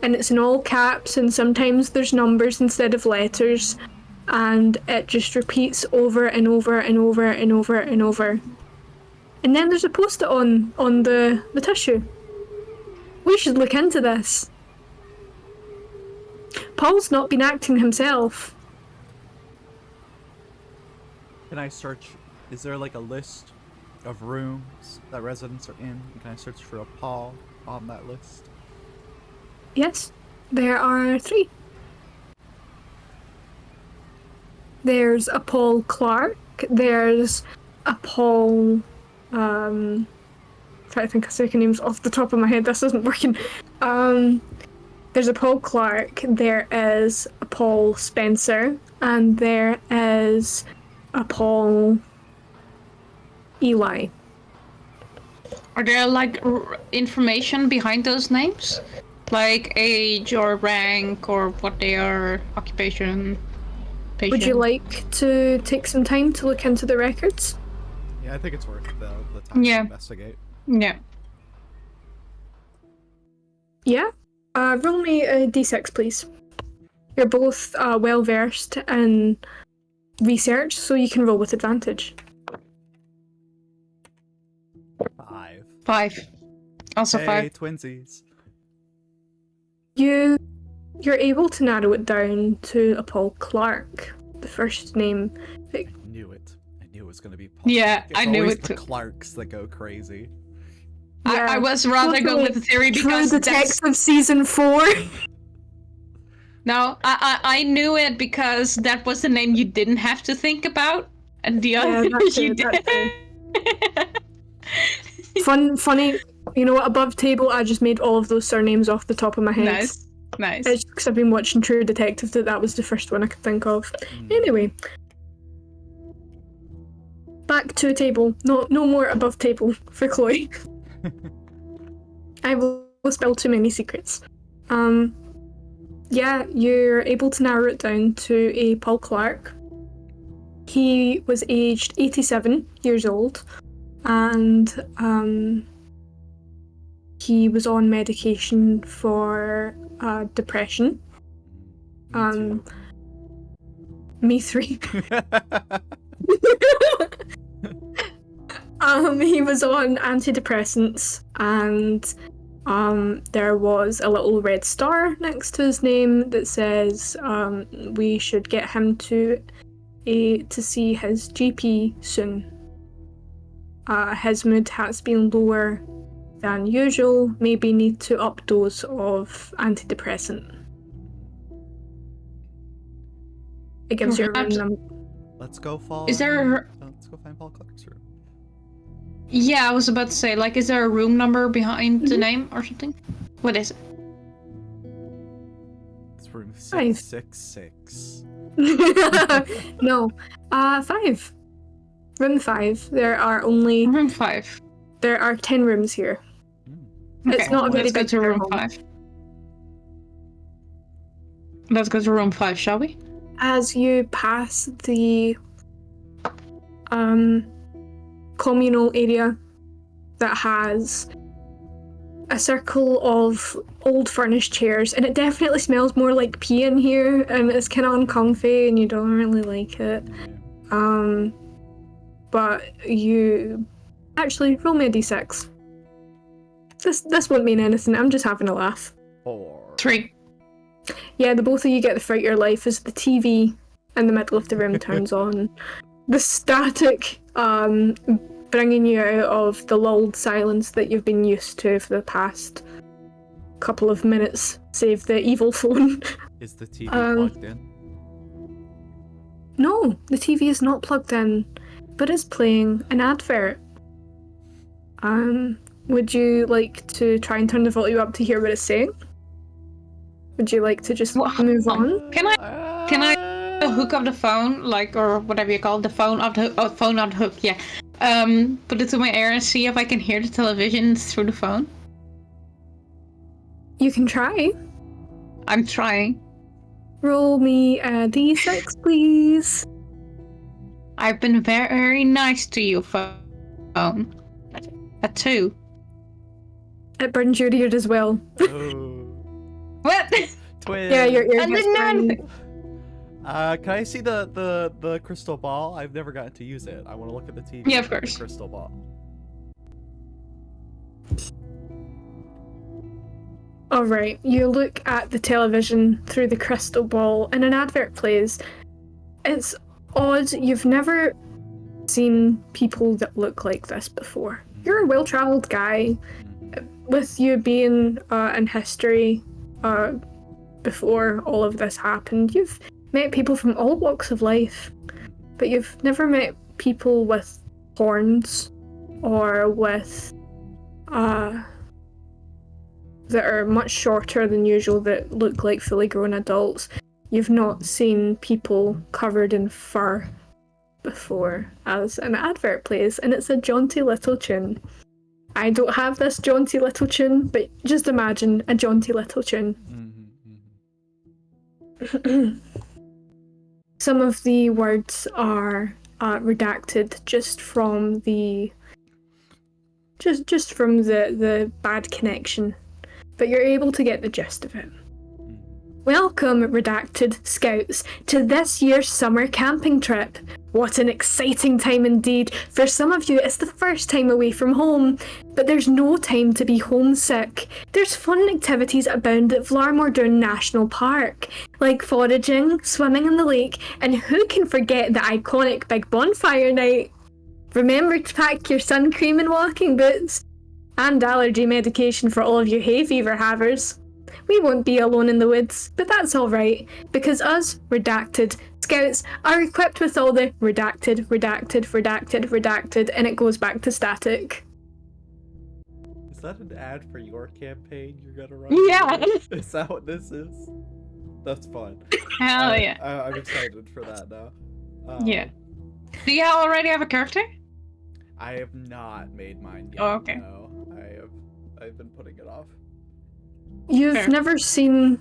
[SPEAKER 5] And it's in all caps, and sometimes there's numbers instead of letters, and it just repeats over and over and over and over and over. And then there's a post-it on the tissue. We should look into this. Paul's not been acting himself.
[SPEAKER 2] Can I search? Is there like a list of rooms that residents are in? Can I search for a Paul on that list?
[SPEAKER 5] Yes, there are 3. There's a Paul Clark, there's a Paul, trying to think of second names off the top of my head, this isn't working. There's a Paul Clark, there is a Paul Spencer, and there is Paul, Eli.
[SPEAKER 3] Are there like information behind those names? Like age or rank or what they are, occupation, patient?
[SPEAKER 5] Would you like to take some time to look into the records?
[SPEAKER 2] Yeah, I think it's worth the time to investigate.
[SPEAKER 3] Yeah.
[SPEAKER 5] Yeah? Roll me a d6, please. You're both well versed in research, so you can roll with advantage.
[SPEAKER 2] 5.
[SPEAKER 3] 5. Also
[SPEAKER 2] Hey,
[SPEAKER 3] 5.
[SPEAKER 2] twinsies.
[SPEAKER 5] You're able to narrow it down to a Paul Clark, the first name.
[SPEAKER 2] I knew it. I knew it was gonna be Paul.
[SPEAKER 3] Yeah,
[SPEAKER 2] It's
[SPEAKER 3] I knew
[SPEAKER 2] always
[SPEAKER 3] it
[SPEAKER 2] the
[SPEAKER 3] too.
[SPEAKER 2] Clarks that go crazy.
[SPEAKER 3] I was rather go with the theory because
[SPEAKER 5] True
[SPEAKER 3] that's...
[SPEAKER 5] Detective Season 4.
[SPEAKER 3] No, I knew it because that was the name you didn't have to think about, and the other you did.
[SPEAKER 5] Funny, you know what? Above table, I just made all of those surnames off the top of my head.
[SPEAKER 3] Nice.
[SPEAKER 5] It's because I've been watching True Detective that was the first one I could think of. Anyway, back to table. No more above table for Chloe. I will spill too many secrets. Yeah, you're able to narrow it down to a Paul Clark. He was aged 87 years old, and he was on medication for depression. Me three. He was on antidepressants, and there was a little red star next to his name that says we should get him to see his GP soon. His mood has been lower than usual, maybe need to up dose of antidepressant. It gives you a room number.
[SPEAKER 2] Let's go find. Let's go find Paul Clark's room.
[SPEAKER 3] Yeah, I was about to say, like, is there a room number behind the name or something? What is it?
[SPEAKER 2] It's room 666.
[SPEAKER 5] No, 5. Room 5. There are only
[SPEAKER 3] Room 5.
[SPEAKER 5] There are 10 rooms here. It's not a very
[SPEAKER 3] let's go
[SPEAKER 5] big
[SPEAKER 3] to room
[SPEAKER 5] room.
[SPEAKER 3] 5. Let's go to room 5, shall we?
[SPEAKER 5] As you pass the communal area that has a circle of old furnished chairs, and it definitely smells more like pee in here, and it's kind of uncomfy and you don't really like it. But you actually roll me a d6. This won't mean anything, I'm just having a laugh.
[SPEAKER 2] 4.
[SPEAKER 3] 3.
[SPEAKER 5] Yeah, the both of you get the fright of your life as the TV in the middle of the room turns on. The static bringing you out of the lulled silence that you've been used to for the past couple of minutes, save the evil phone.
[SPEAKER 2] Is the TV plugged in?
[SPEAKER 5] No, the TV is not plugged in, but it's playing an advert. Would you like to try and turn the volume up to hear what it's saying? Would you like to just move on?
[SPEAKER 3] Can I hook up the phone, like, or whatever you call it, the phone off the phone on the hook? Yeah. Put it to my ear and see if I can hear the television through the phone.
[SPEAKER 5] You can try.
[SPEAKER 3] I'm trying.
[SPEAKER 5] Roll me a d6, please.
[SPEAKER 3] I've been very nice to you, phone. A 2.
[SPEAKER 5] It burns your ear as well.
[SPEAKER 3] What?
[SPEAKER 2] Twin.
[SPEAKER 5] Yeah, your ear
[SPEAKER 3] I
[SPEAKER 5] gets
[SPEAKER 3] didn't know
[SPEAKER 5] burned.
[SPEAKER 3] anything.
[SPEAKER 2] Can I see the crystal ball? I've never gotten to use it. I want to look at the TV.
[SPEAKER 3] Yeah, of
[SPEAKER 2] with
[SPEAKER 3] course.
[SPEAKER 2] The crystal ball.
[SPEAKER 5] Alright, you look at the television through the crystal ball and an advert plays. It's odd, you've never seen people that look like this before. You're a well-travelled guy. With you being in history before all of this happened, you've met people from all walks of life, but you've never met people with horns or with that are much shorter than usual that look like fully grown adults. You've not seen people covered in fur before as an advert plays, and it's a jaunty little tune. I don't have this jaunty little tune, but just imagine a jaunty little tune. Some of the words are redacted just from the bad connection, but you're able to get the gist of it. Welcome, redacted scouts, to this year's summer camping trip. What an exciting time indeed. For some of you, it's the first time away from home, but there's no time to be homesick. There's fun activities abound at Vlarmordern National Park, like foraging, swimming in the lake, and who can forget the iconic big bonfire night? Remember to pack your sun cream and walking boots, and allergy medication for all of you hay fever havers. We won't be alone in the woods, but that's alright, because us, redacted, scouts are equipped with all the redacted, and it goes back to static.
[SPEAKER 2] Is that an ad for your campaign you're gonna run?
[SPEAKER 3] Yeah.
[SPEAKER 2] Is that what this is? That's fun.
[SPEAKER 3] Hell yeah.
[SPEAKER 2] I'm excited for that now.
[SPEAKER 3] Yeah. Do you already have a character?
[SPEAKER 2] I have not made mine yet.
[SPEAKER 3] Oh, okay.
[SPEAKER 2] No, I've been putting it off.
[SPEAKER 5] You've
[SPEAKER 3] Fair.
[SPEAKER 5] never seen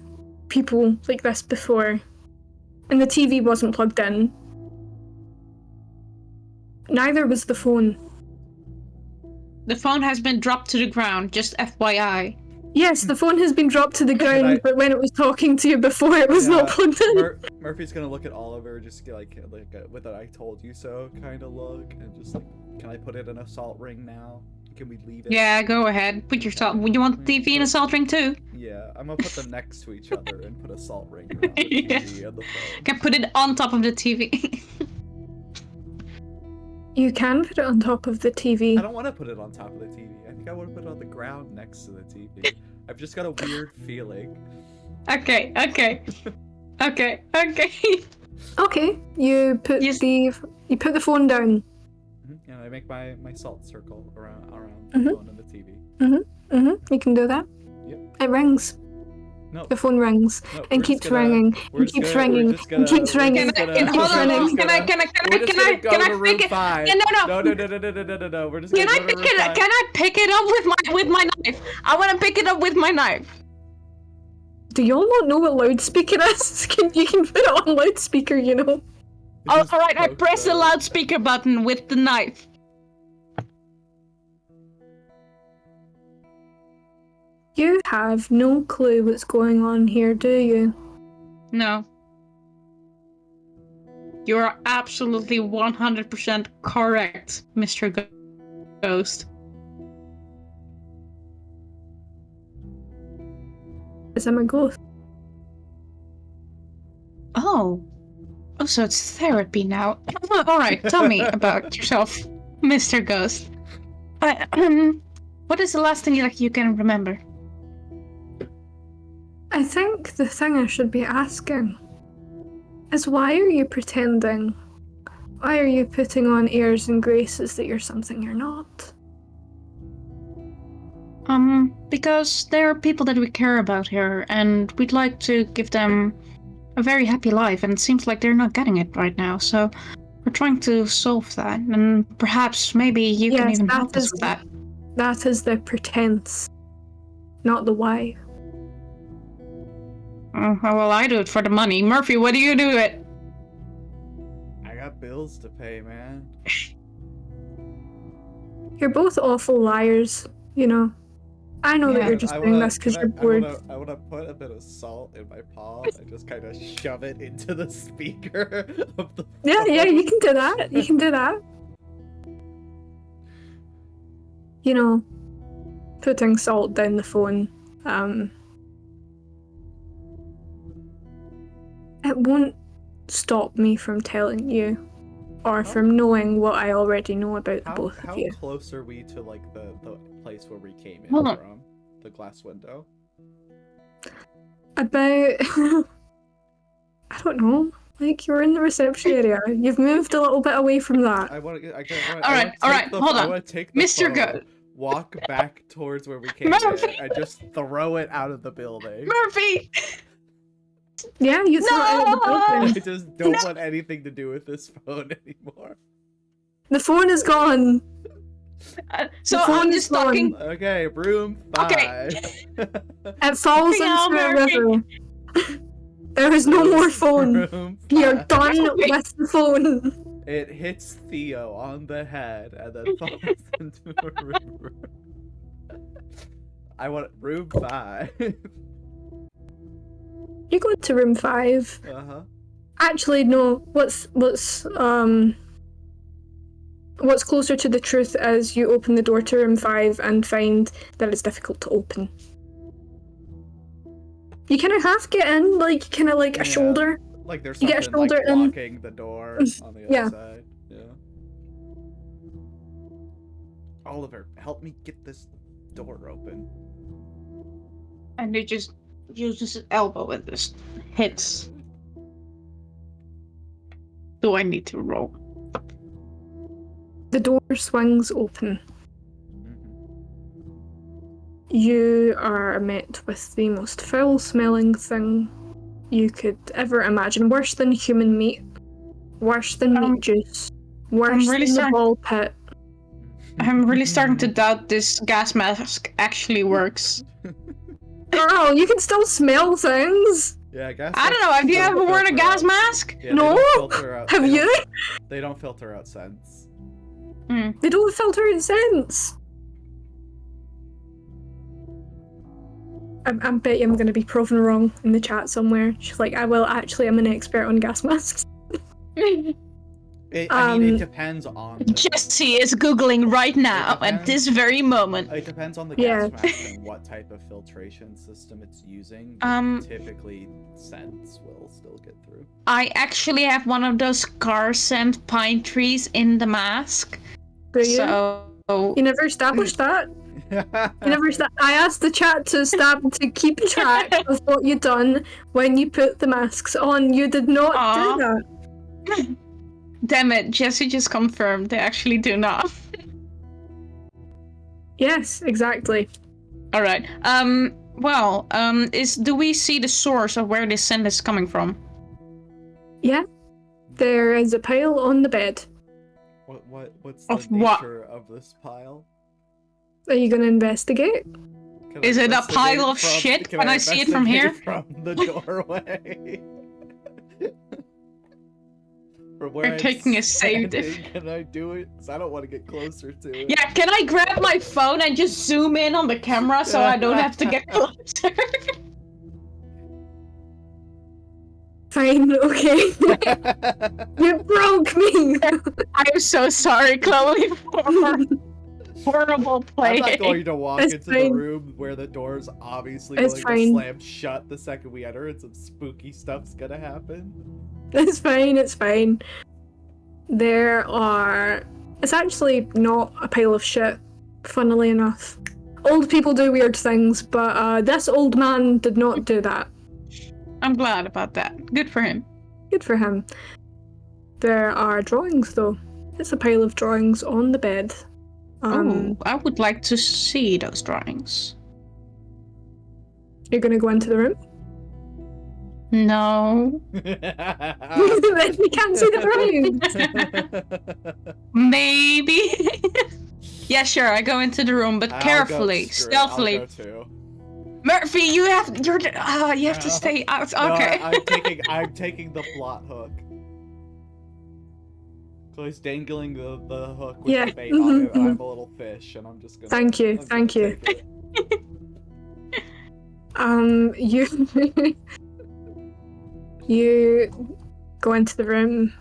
[SPEAKER 5] people like this before, and the TV wasn't plugged in. Neither was the phone.
[SPEAKER 3] The phone has been dropped to the ground, just FYI.
[SPEAKER 5] Yes, the phone has been dropped to the ground, but when it was talking to you before, it was not plugged in.
[SPEAKER 2] Murphy's gonna look at Oliver, just like with an "I told you so" kind of look, and just like, can I put it in a salt ring now? Can we leave it?
[SPEAKER 3] Yeah, go ahead. Put your salt. You want the TV in a salt ring too?
[SPEAKER 2] Yeah, I'm gonna put them next to each other and put a salt ring around the
[SPEAKER 3] Yeah.
[SPEAKER 2] TV and the phone.
[SPEAKER 3] Can put it on top of the TV.
[SPEAKER 5] You can put it on top of the TV.
[SPEAKER 2] I don't want to put it on top of the TV. I think I want to put it on the ground next to the TV. I've just got a weird feeling.
[SPEAKER 3] Okay.
[SPEAKER 5] Okay, you put
[SPEAKER 3] Yes.
[SPEAKER 5] you put the phone down.
[SPEAKER 2] And I make my salt circle around
[SPEAKER 5] Mhm.
[SPEAKER 2] the phone and the TV.
[SPEAKER 5] You can do that.
[SPEAKER 2] Yep.
[SPEAKER 5] It rings.
[SPEAKER 2] No,
[SPEAKER 5] The phone rings
[SPEAKER 2] no,
[SPEAKER 5] and
[SPEAKER 2] we're
[SPEAKER 5] keeps
[SPEAKER 2] just gonna-
[SPEAKER 5] ringing
[SPEAKER 2] we're
[SPEAKER 5] and
[SPEAKER 2] just
[SPEAKER 5] keeps
[SPEAKER 2] gonna- we're
[SPEAKER 5] ringing
[SPEAKER 2] just
[SPEAKER 5] and
[SPEAKER 2] gonna-
[SPEAKER 5] keeps
[SPEAKER 2] we're
[SPEAKER 5] ringing.
[SPEAKER 2] just gonna-
[SPEAKER 3] Can
[SPEAKER 5] keeps
[SPEAKER 3] hold on,
[SPEAKER 5] ringing.
[SPEAKER 3] can I
[SPEAKER 2] We're just
[SPEAKER 3] can
[SPEAKER 2] gonna
[SPEAKER 3] I
[SPEAKER 2] go to room
[SPEAKER 3] pick it?
[SPEAKER 2] 5.
[SPEAKER 3] Yeah, no.
[SPEAKER 2] No. We're just
[SPEAKER 3] Can
[SPEAKER 2] gonna
[SPEAKER 3] I
[SPEAKER 2] go to
[SPEAKER 3] pick
[SPEAKER 2] room
[SPEAKER 3] it?
[SPEAKER 2] 5.
[SPEAKER 3] Can I pick it up with my knife? I want to pick it up with my knife.
[SPEAKER 5] Do y'all not know what loudspeaker is? You can put it on loudspeaker, you know.
[SPEAKER 3] All
[SPEAKER 2] Just
[SPEAKER 3] right, I
[SPEAKER 2] poke
[SPEAKER 3] press the
[SPEAKER 2] the-
[SPEAKER 3] loudspeaker button with the knife.
[SPEAKER 5] You have no clue what's going on here, do you?
[SPEAKER 3] No. You are absolutely 100% correct, Mr. Ghost.
[SPEAKER 5] Because I'm a ghost.
[SPEAKER 3] Oh, so it's therapy now. All right, tell me about yourself, Mr. Ghost. What is the last thing you can remember?
[SPEAKER 5] I think the thing I should be asking is, why are you pretending? Why are you putting on airs and graces that you're something you're not?
[SPEAKER 3] Because there are people that we care about here, and we'd like to give them a very happy life, and it seems like they're not getting it right now, so we're trying to solve that, and perhaps maybe you can
[SPEAKER 5] Yes,
[SPEAKER 3] even
[SPEAKER 5] that
[SPEAKER 3] help us
[SPEAKER 5] is-
[SPEAKER 3] with that.
[SPEAKER 5] That is the pretense, not the why.
[SPEAKER 3] Oh, well, I do it for the money. Murphy, what do you do it?
[SPEAKER 2] I got bills to pay, man.
[SPEAKER 5] You're both awful liars, you know. I know that
[SPEAKER 3] Yeah.
[SPEAKER 5] you're just
[SPEAKER 2] I
[SPEAKER 5] doing
[SPEAKER 2] wanna-
[SPEAKER 5] this because
[SPEAKER 2] can
[SPEAKER 5] you're
[SPEAKER 2] I-
[SPEAKER 5] bored.
[SPEAKER 2] I wanna put a bit of salt in my paw and just kind of shove it into the speaker of the
[SPEAKER 5] Yeah,
[SPEAKER 2] phone.
[SPEAKER 5] you can do that. You can do that. You know, putting salt down the phone. It won't stop me from telling you, or from knowing what I already know about the both
[SPEAKER 2] How
[SPEAKER 5] of you.
[SPEAKER 2] close are we to like the place where we came in
[SPEAKER 3] Hold on.
[SPEAKER 2] from? The glass window?
[SPEAKER 5] About, I don't know. Like, you're in the reception area. You've moved a little bit away from that.
[SPEAKER 2] I want to.
[SPEAKER 3] All right, hold on.
[SPEAKER 2] I want to take the
[SPEAKER 3] Mr.
[SPEAKER 2] phone,
[SPEAKER 3] Go-
[SPEAKER 2] walk back towards where we came
[SPEAKER 3] Murphy!
[SPEAKER 2] in, and just throw it out of the building.
[SPEAKER 3] Murphy!
[SPEAKER 5] Yeah, you throw it out of the
[SPEAKER 2] I
[SPEAKER 5] building.
[SPEAKER 2] just don't want anything to do with this phone anymore.
[SPEAKER 5] The phone is gone.
[SPEAKER 3] So
[SPEAKER 5] The phone
[SPEAKER 3] I'm
[SPEAKER 5] is
[SPEAKER 3] just talking.
[SPEAKER 5] gone.
[SPEAKER 2] Okay, room 5.
[SPEAKER 3] Okay.
[SPEAKER 5] It falls
[SPEAKER 3] Hang on,
[SPEAKER 5] into a
[SPEAKER 3] Mary.
[SPEAKER 5] river. There is no more phone.
[SPEAKER 2] Room
[SPEAKER 5] You're
[SPEAKER 2] 5.
[SPEAKER 5] done
[SPEAKER 3] Wait.
[SPEAKER 5] with the phone.
[SPEAKER 2] It hits Theo on the head and then falls into a river. I want room 5.
[SPEAKER 5] You go to room 5.
[SPEAKER 2] Uh-huh.
[SPEAKER 5] Actually, no. What's closer to the truth is you open the door to room 5 and find that it's difficult to open. You kind of half get in, like kind of like a
[SPEAKER 2] Yeah.
[SPEAKER 5] shoulder.
[SPEAKER 2] Like there's
[SPEAKER 5] You get a
[SPEAKER 2] something like
[SPEAKER 5] shoulder in.
[SPEAKER 2] blocking the door on the other
[SPEAKER 5] Yeah.
[SPEAKER 2] side. Yeah. Oliver, help me get this door open.
[SPEAKER 3] And you just use his elbow and just hits. Do I need to roll?
[SPEAKER 5] The door swings open.
[SPEAKER 2] Mhm.
[SPEAKER 5] You are met with the most foul-smelling thing you could ever imagine. Worse than human meat. Worse than meat juice. Worse
[SPEAKER 3] really
[SPEAKER 5] than the
[SPEAKER 3] sorry.
[SPEAKER 5] ball pit.
[SPEAKER 3] I'm really starting to doubt this gas mask actually works.
[SPEAKER 5] Girl, you can still smell things.
[SPEAKER 2] Yeah, gas
[SPEAKER 3] I don't know. Have you ever worn a gas mask?
[SPEAKER 2] Yeah,
[SPEAKER 5] No.
[SPEAKER 2] They don't filter out,
[SPEAKER 5] Have
[SPEAKER 2] they
[SPEAKER 5] you?
[SPEAKER 2] don't- They don't filter out scents.
[SPEAKER 5] They don't filter out scents. I bet you I'm going to be proven wrong in the chat somewhere. She's like, I will actually, I'm an expert on gas masks.
[SPEAKER 2] I mean, it depends on the,
[SPEAKER 3] Jesse is googling right now at
[SPEAKER 2] depends.
[SPEAKER 3] this very moment.
[SPEAKER 2] it depends on the
[SPEAKER 5] Yeah.
[SPEAKER 2] gas mask and what type of filtration system it's using. Typically, scents will still get through.
[SPEAKER 3] I actually have one of those car scent pine trees in the mask.
[SPEAKER 5] Do you?
[SPEAKER 3] So
[SPEAKER 5] You never established that? You never I asked the chat to keep track of what you'd done when you put the masks on. You did not
[SPEAKER 3] Aw.
[SPEAKER 5] do that.
[SPEAKER 3] Damn it, Jesse just confirmed they actually do not.
[SPEAKER 5] Yes, exactly.
[SPEAKER 3] Alright. Do we see the source of where this scent is coming from?
[SPEAKER 5] Yeah. There is a pile on the bed.
[SPEAKER 2] What's the
[SPEAKER 3] Of what?
[SPEAKER 2] nature of this pile?
[SPEAKER 5] Are you going to investigate?
[SPEAKER 2] Can
[SPEAKER 3] Is
[SPEAKER 2] I
[SPEAKER 3] it a
[SPEAKER 2] investigate
[SPEAKER 3] pile of
[SPEAKER 2] from-
[SPEAKER 3] shit?
[SPEAKER 2] Can
[SPEAKER 3] Can I see it from here?
[SPEAKER 2] investigate From the doorway. From where
[SPEAKER 3] You're
[SPEAKER 2] I'm
[SPEAKER 3] taking a save
[SPEAKER 2] standing, Can I do it? 'Cause I don't want to get closer to it.
[SPEAKER 3] Yeah, can I grab my phone and just zoom in on the camera so I don't have to get closer?
[SPEAKER 5] Fine, okay. You broke me.
[SPEAKER 3] I'm so sorry, Chloe, for horrible
[SPEAKER 2] I'm
[SPEAKER 3] play.
[SPEAKER 2] not going to walk
[SPEAKER 5] It's
[SPEAKER 2] into
[SPEAKER 5] fine.
[SPEAKER 2] the room where the door's obviously
[SPEAKER 5] It's
[SPEAKER 2] going
[SPEAKER 5] fine.
[SPEAKER 2] to slam shut the second we enter and some spooky stuff's gonna happen.
[SPEAKER 5] It's fine, it's fine. It's actually not a pile of shit, funnily enough. Old people do weird things, but this old man did not do that.
[SPEAKER 3] I'm glad about that. Good for him.
[SPEAKER 5] Good for him. There are drawings, though. It's a pile of drawings on the bed.
[SPEAKER 3] Oh, I would like to see those drawings.
[SPEAKER 5] You're gonna go into the room?
[SPEAKER 3] No.
[SPEAKER 5] Then you can't see the drawings.
[SPEAKER 3] Maybe. Yeah, sure. I go into the room, but carefully, stealthily.
[SPEAKER 2] I'll go too.
[SPEAKER 3] Murphy, you have to stay out. Okay.
[SPEAKER 2] No, I'm taking the plot hook. Chloe's dangling the hook with
[SPEAKER 5] Yeah.
[SPEAKER 2] the bait on it, and I'm a little fish, and I'm just gonna.
[SPEAKER 5] Thank you,
[SPEAKER 2] I'm gonna
[SPEAKER 5] thank you.
[SPEAKER 2] take it.
[SPEAKER 5] You you go into the room.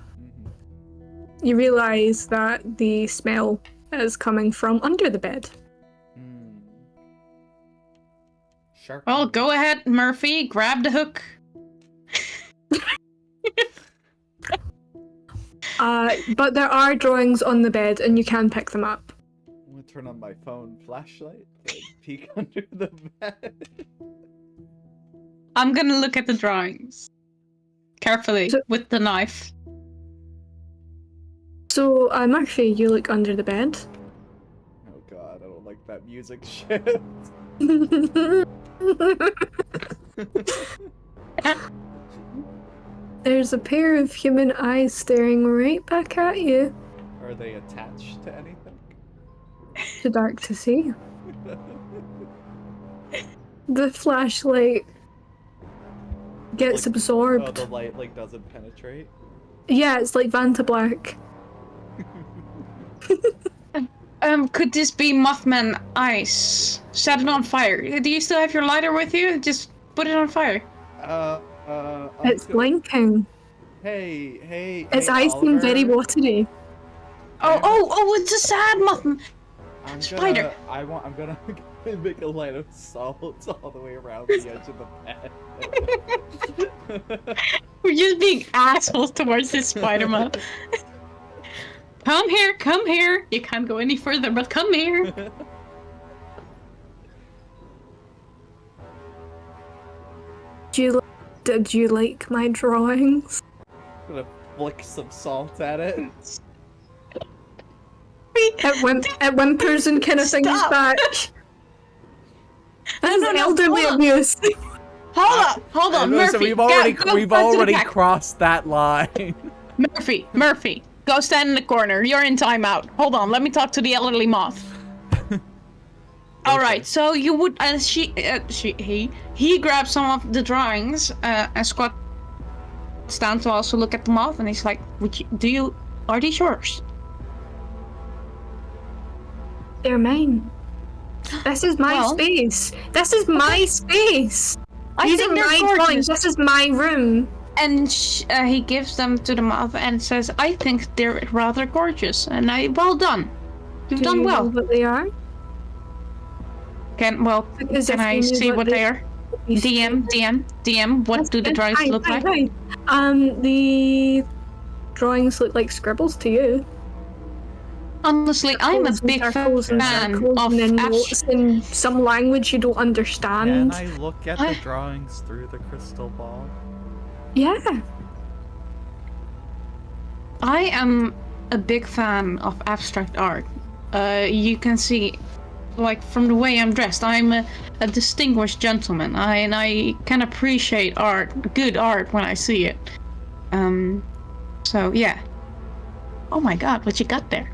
[SPEAKER 2] Mhm.
[SPEAKER 5] You realise that the smell is coming from under the bed.
[SPEAKER 2] Mm. Shark.
[SPEAKER 3] Well, go ahead, Murphy. Grab the hook.
[SPEAKER 5] But there are drawings on the bed, and you can pick them up.
[SPEAKER 2] I'm gonna turn on my phone flashlight to peek under the bed.
[SPEAKER 3] I'm gonna look at the drawings carefully
[SPEAKER 5] So-
[SPEAKER 3] with the knife.
[SPEAKER 5] So, Murphy, you look under the bed.
[SPEAKER 2] Oh god, I don't like that music shit.
[SPEAKER 5] There's a pair of human eyes staring right back at you.
[SPEAKER 2] Are they attached to anything?
[SPEAKER 5] Too dark to see. The flashlight gets
[SPEAKER 2] Like,
[SPEAKER 5] absorbed.
[SPEAKER 2] Oh, the light like doesn't penetrate.
[SPEAKER 5] Yeah, it's like Vanta Black.
[SPEAKER 3] Could this be Mothman ice? Set it on fire. Do you still have your lighter with you? Just put it on fire.
[SPEAKER 5] It's blinking.
[SPEAKER 2] Hey.
[SPEAKER 5] Its eyes seem very
[SPEAKER 2] Oliver.
[SPEAKER 5] watery.
[SPEAKER 3] Oh, it's a sad Mothman.
[SPEAKER 2] I'm
[SPEAKER 3] Spider.
[SPEAKER 2] gonna make a light of salt all the way around the edge of the bed.
[SPEAKER 3] We're just being assholes towards this Spidermoth. Come here. You can't go any further, but come here.
[SPEAKER 5] Did you like my drawings?
[SPEAKER 2] I'm gonna flick some salt at it.
[SPEAKER 5] It whimpers and kind of things
[SPEAKER 3] Stop.
[SPEAKER 5] back. That's
[SPEAKER 3] No,
[SPEAKER 5] elderly
[SPEAKER 3] hold on.
[SPEAKER 5] abuse.
[SPEAKER 3] Hold on, Murphy.
[SPEAKER 2] So we've
[SPEAKER 3] go
[SPEAKER 2] already
[SPEAKER 3] back to the pack.
[SPEAKER 2] crossed that line.
[SPEAKER 3] Murphy, go stand in the corner. You're in timeout. Hold on, let me talk to the elderly moth. All right, so you would, and he grabs some of the drawings and squats down to also look at the moth, and he's like, are these yours?
[SPEAKER 5] They're mine. This is my space. This is my space.
[SPEAKER 3] I
[SPEAKER 5] These
[SPEAKER 3] think
[SPEAKER 5] are
[SPEAKER 3] they're
[SPEAKER 5] my
[SPEAKER 3] gorgeous.
[SPEAKER 5] drawings. This is my room.
[SPEAKER 3] And he gives them to the moth and says, I think they're rather gorgeous, and well done. You've
[SPEAKER 5] Do
[SPEAKER 3] done
[SPEAKER 5] you
[SPEAKER 3] well.
[SPEAKER 5] know what they are? Because
[SPEAKER 3] Can
[SPEAKER 5] if
[SPEAKER 3] I
[SPEAKER 5] you knew
[SPEAKER 3] see what they are?
[SPEAKER 5] you
[SPEAKER 3] DM, what do the drawings look like?
[SPEAKER 5] The drawings look like scribbles to you.
[SPEAKER 3] Honestly, I'm a big
[SPEAKER 5] Circles and
[SPEAKER 3] fan
[SPEAKER 5] circles
[SPEAKER 3] of
[SPEAKER 5] and then
[SPEAKER 3] abstract.
[SPEAKER 5] notes in some language you don't
[SPEAKER 2] Can
[SPEAKER 5] understand.
[SPEAKER 2] I look at the drawings through the crystal ball?
[SPEAKER 5] Yeah.
[SPEAKER 3] I am a big fan of abstract art. You can see, like, from the way I'm dressed, I'm a distinguished gentleman. I can appreciate art, good art, when I see it. So yeah. Oh my god, what you got there?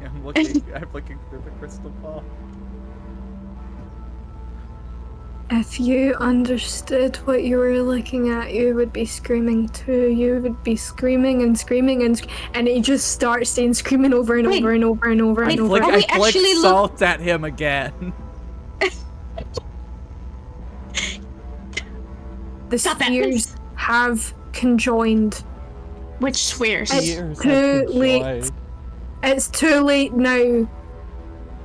[SPEAKER 2] I'm looking through the crystal ball.
[SPEAKER 5] If you understood what you were looking at, you would be screaming too. You would be screaming and screaming and it just starts saying screaming over and over and over and over and over.
[SPEAKER 3] Are we
[SPEAKER 2] I flick
[SPEAKER 3] actually
[SPEAKER 2] salt at him again.
[SPEAKER 5] The spheres have conjoined.
[SPEAKER 3] Which spheres?
[SPEAKER 5] It's too late. It's too late now.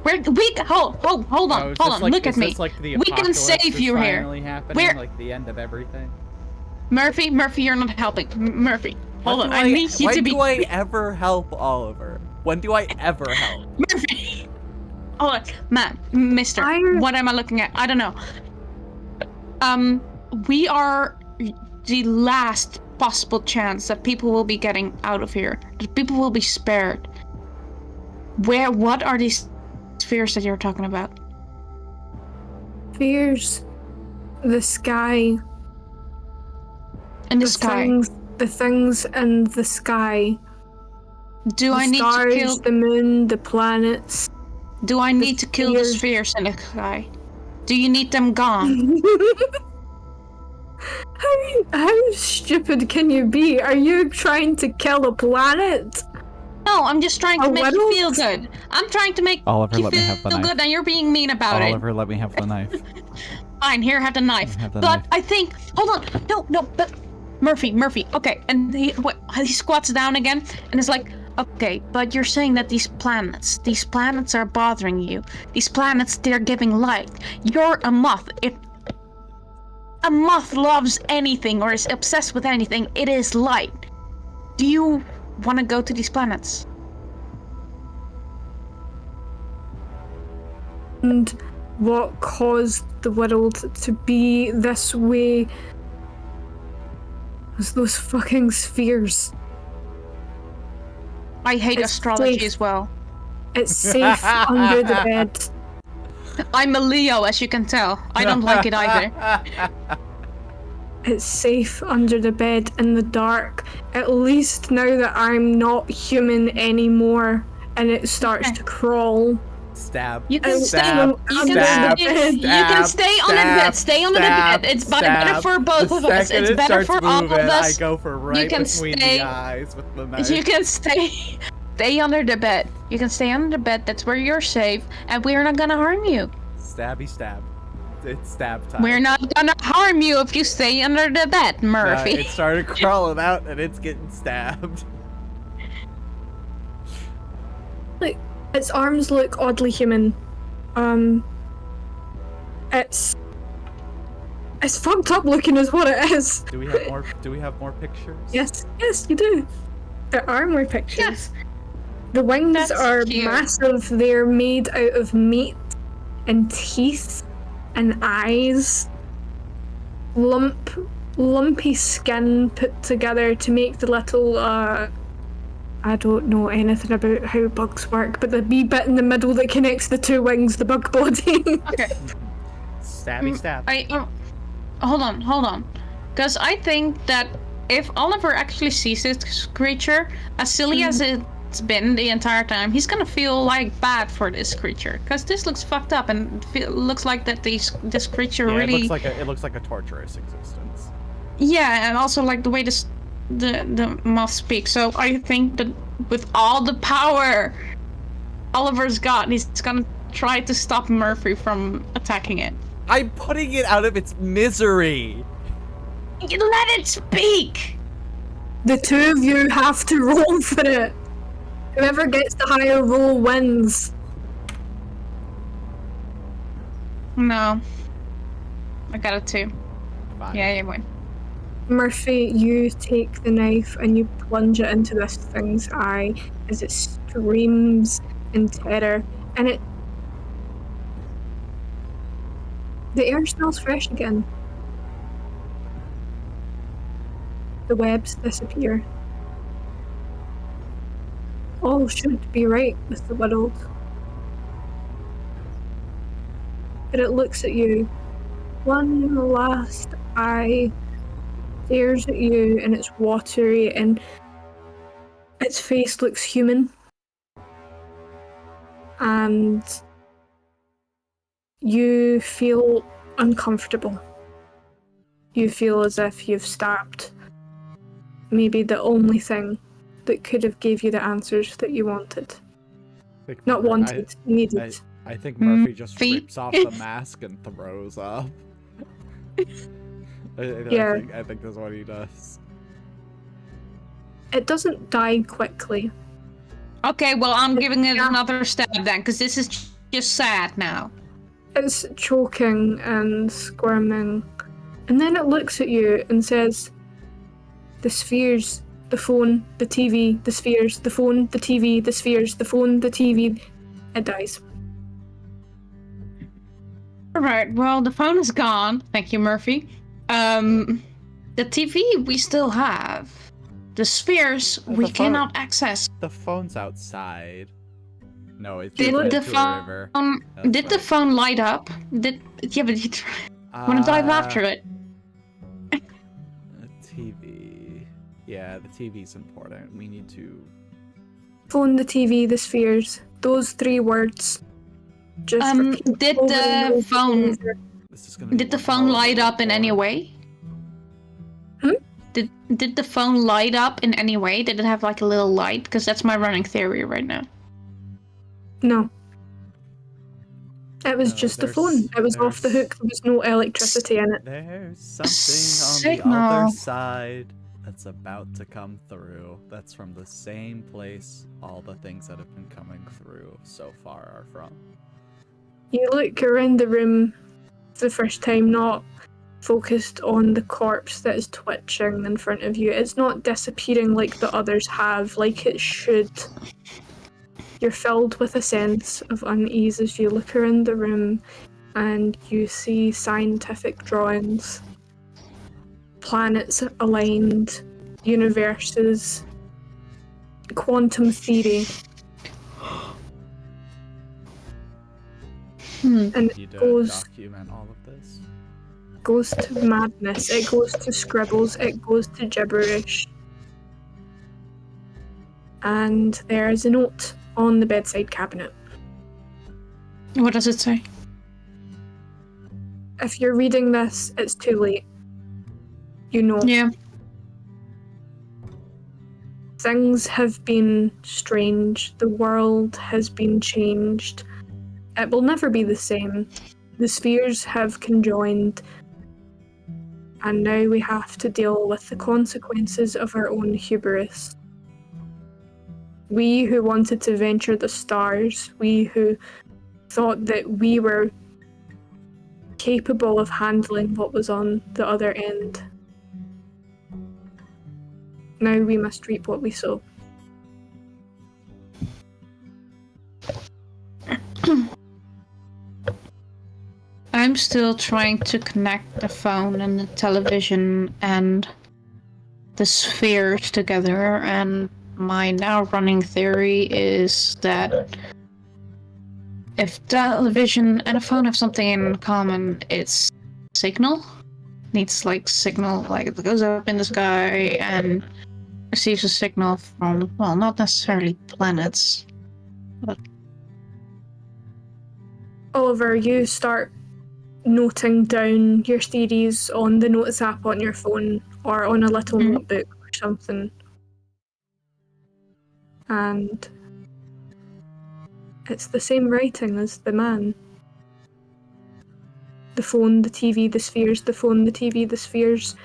[SPEAKER 3] Hold on. Look at me.
[SPEAKER 2] Like the
[SPEAKER 3] We can save you here.
[SPEAKER 2] Happening, like the end of everything.
[SPEAKER 3] Murphy, you're not helping. Murphy, hold on.
[SPEAKER 2] When
[SPEAKER 3] I need you to be.
[SPEAKER 2] do I ever help Oliver? When do I ever help?
[SPEAKER 3] Murphy. Hold on, man, Mister. What am I looking at? I don't know. We are the last possible chance that people will be getting out of here. That people will be spared. What are these spheres that you're talking about?
[SPEAKER 5] Spheres. The sky.
[SPEAKER 3] In the sky.
[SPEAKER 5] The things in the sky.
[SPEAKER 3] Do I need
[SPEAKER 5] stars,
[SPEAKER 3] to kill
[SPEAKER 5] the moon, the planets?
[SPEAKER 3] Do I need to kill the spheres in the sky? Do you need them gone?
[SPEAKER 5] How stupid can you be? Are you trying to kill a planet?
[SPEAKER 3] No, I'm just trying to make you feel good. I'm trying to make
[SPEAKER 2] Oliver,
[SPEAKER 3] you
[SPEAKER 2] let me have the
[SPEAKER 3] feel
[SPEAKER 2] knife.
[SPEAKER 3] good, and you're being mean about it.
[SPEAKER 2] Oliver, let me have the knife.
[SPEAKER 3] Fine, here, have the knife. I think, hold on, no, but Murphy, okay, and he squats down again, and is like, okay, but you're saying that these planets are bothering you. These planets, they're giving light. You're a moth. If a moth loves anything or is obsessed with anything, it is light. Do you want to go to these planets?
[SPEAKER 5] And what caused the world to be this way was those fucking spheres.
[SPEAKER 3] I hate
[SPEAKER 5] It's
[SPEAKER 3] astrology
[SPEAKER 5] safe.
[SPEAKER 3] as well.
[SPEAKER 5] It's safe under the bed.
[SPEAKER 3] I'm a Leo, as you can tell. I don't like it either.
[SPEAKER 5] It's safe under the bed in the dark. At least now that I'm not human anymore, and it starts to crawl.
[SPEAKER 2] Stab.
[SPEAKER 3] You can
[SPEAKER 2] stab.
[SPEAKER 3] You
[SPEAKER 2] Stab.
[SPEAKER 3] can stay under the bed. Stay under the bed. It's better for both of us. It's better for all of us.
[SPEAKER 2] I go for right between the eyes with the knife.
[SPEAKER 3] You can stay under the bed. You can stay under the bed. That's where you're safe, and we're not gonna harm you.
[SPEAKER 2] Stabby stab. It's stab time.
[SPEAKER 3] We're not gonna harm you if you stay under the bed, Murphy.
[SPEAKER 2] It started crawling out and it's getting stabbed.
[SPEAKER 5] Like, its arms look oddly human. It's fucked up looking is what it is.
[SPEAKER 2] Do we have more pictures?
[SPEAKER 5] Yes, you do. There are more pictures.
[SPEAKER 3] Yes.
[SPEAKER 5] The wings
[SPEAKER 3] That's
[SPEAKER 5] are
[SPEAKER 3] cute.
[SPEAKER 5] massive. They're made out of meat and teeth and eyes. Lumpy skin put together to make the little, I don't know anything about how bugs work, but the wee bit in the middle that connects the two wings, the bug body.
[SPEAKER 3] Okay.
[SPEAKER 2] Stabby stab.
[SPEAKER 3] Hold on. Because I think that if Oliver actually sees this creature, as silly as it's been the entire time, he's gonna feel like bad for this creature. Because this looks fucked up and looks like that this creature really.
[SPEAKER 2] It looks like a torturous existence.
[SPEAKER 3] Yeah, and also like the way the moth speaks. So I think that with all the power Oliver's got, he's gonna try to stop Murphy from attacking it.
[SPEAKER 2] I'm putting it out of its misery.
[SPEAKER 3] You let it speak!
[SPEAKER 5] The two of you have to roll for it. Whoever gets the higher roll wins.
[SPEAKER 3] No. I got a 2.
[SPEAKER 2] Fine.
[SPEAKER 3] Yeah, you win.
[SPEAKER 5] Murphy, you take the knife and you plunge it into this thing's eye as it screams in terror, and the air smells fresh again. The webs disappear. All should be right with the world. But it looks at you. One last eye stares at you, and it's watery, and its face looks human. And you feel uncomfortable. You feel as if you've stabbed maybe the only thing that could have gave you the answers that you wanted. Not wanted, needed.
[SPEAKER 2] I think Murphy just rips off the mask and throws up. I think that's what he does.
[SPEAKER 5] It doesn't die quickly.
[SPEAKER 3] Okay, well, I'm giving it another stab then, because this is just sad now.
[SPEAKER 5] It's choking and squirming. And then it looks at you and says, the spheres, the phone, the TV, the spheres, the phone, the TV, the spheres, the phone, the TV. It dies.
[SPEAKER 3] Alright, well, the phone is gone. Thank you, Murphy. The TV we still have. The spheres we cannot access.
[SPEAKER 2] The phone's outside. No, it's
[SPEAKER 3] Did the phone? Did the phone light up? But you want to dive after it?
[SPEAKER 2] The TV. Yeah, the TV's important. We need to.
[SPEAKER 5] Phone, the TV, the spheres. Those 3 words. Just
[SPEAKER 3] did the phone? Did the phone light up in any way? Did the phone light up in any way? Did it have like a little light? Because that's my running theory right now.
[SPEAKER 5] No. It was just a phone. It was off the hook. There was no electricity in it.
[SPEAKER 2] There's something on the other side that's about to come through. That's from the same place all the things that have been coming through so far are from.
[SPEAKER 5] You look around the room for the first time, not focused on the corpse that is twitching in front of you. It's not disappearing like the others have, like it should. You're filled with a sense of unease as you look around the room and you see scientific drawings, planets aligned, universes, quantum theory.
[SPEAKER 2] You
[SPEAKER 5] And
[SPEAKER 2] need
[SPEAKER 5] it
[SPEAKER 2] to
[SPEAKER 5] goes.
[SPEAKER 2] document all of this.
[SPEAKER 5] goes to madness, it goes to scribbles, it goes to gibberish. And there's a note on the bedside cabinet.
[SPEAKER 3] What does it say?
[SPEAKER 5] If you're reading this, it's too late. You know.
[SPEAKER 3] Yeah.
[SPEAKER 5] Things have been strange. The world has been changed. It will never be the same. The spheres have conjoined. And now we have to deal with the consequences of our own hubris. We who wanted to venture the stars, we who thought that we were capable of handling what was on the other end. Now we must reap what we sow.
[SPEAKER 3] I'm still trying to connect the phone and the television and the spheres together, and my now running theory is that if television and a phone have something in common, it's signal. Needs like signal, like it goes up in the sky and receives a signal from, well, not necessarily planets, but
[SPEAKER 5] Oliver, you start noting down your theories on the notes app on your phone or on a little notebook or something. And it's the same writing as the man. The phone, the TV, the spheres, the phone, the TV, the spheres.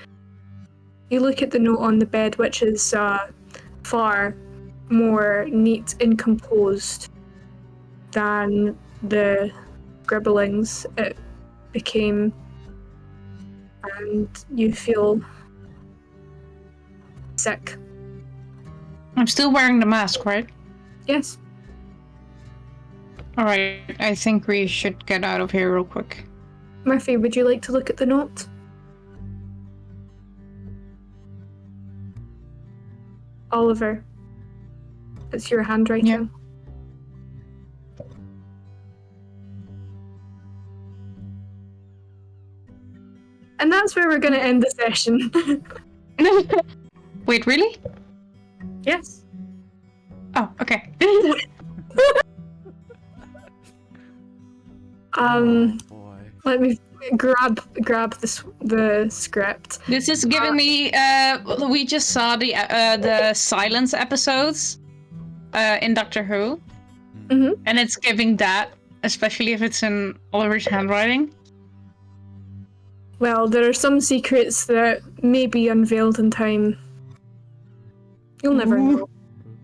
[SPEAKER 5] You look at the note on the bed, which is far more neat and composed than the scribblings it became, and you feel sick.
[SPEAKER 3] I'm still wearing the mask, right?
[SPEAKER 5] Yes.
[SPEAKER 3] Alright, I think we should get out of here real quick.
[SPEAKER 5] Murphy, would you like to look at the note? Oliver, it's your handwriting.
[SPEAKER 3] Yeah.
[SPEAKER 5] And that's where we're going to end the session.
[SPEAKER 3] Wait, really?
[SPEAKER 5] Yes.
[SPEAKER 3] Oh, okay.
[SPEAKER 2] Oh boy.
[SPEAKER 5] Let me grab the script.
[SPEAKER 3] This is giving me. We just saw the silence episodes, in Doctor Who, and it's giving that, especially if it's in Oliver's handwriting.
[SPEAKER 5] Well, there are some secrets that may be unveiled in time. You'll never know.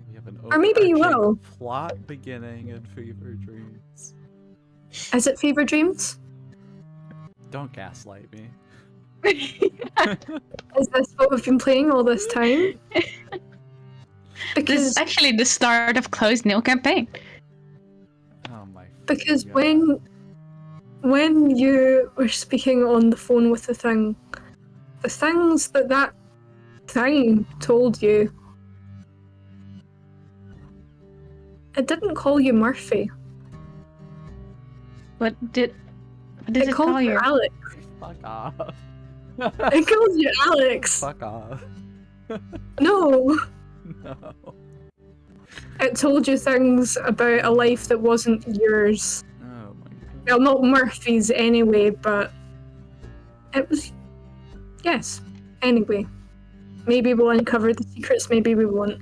[SPEAKER 2] We have an
[SPEAKER 5] Or maybe you
[SPEAKER 2] overarching
[SPEAKER 5] will.
[SPEAKER 2] plot beginning in Fever Dreams.
[SPEAKER 5] Is it Fever Dreams?
[SPEAKER 2] Don't gaslight me.
[SPEAKER 5] Is this what we've been playing all this time?
[SPEAKER 3] This
[SPEAKER 5] Because
[SPEAKER 3] is actually the start of Closed Nil campaign.
[SPEAKER 2] Oh my.
[SPEAKER 5] because
[SPEAKER 2] God.
[SPEAKER 5] when you were speaking on the phone with the things that thing told you, it didn't call you Murphy.
[SPEAKER 3] What did it
[SPEAKER 5] called
[SPEAKER 3] call you?
[SPEAKER 5] Alex.
[SPEAKER 2] Fuck off.
[SPEAKER 5] It called you Alex.
[SPEAKER 2] Fuck off.
[SPEAKER 5] No.
[SPEAKER 2] No.
[SPEAKER 5] It told you things about a life that wasn't yours.
[SPEAKER 2] Oh my god.
[SPEAKER 5] Well, not Murphy's anyway, but it was... Yes. Anyway. Maybe we'll uncover the secrets, maybe we won't.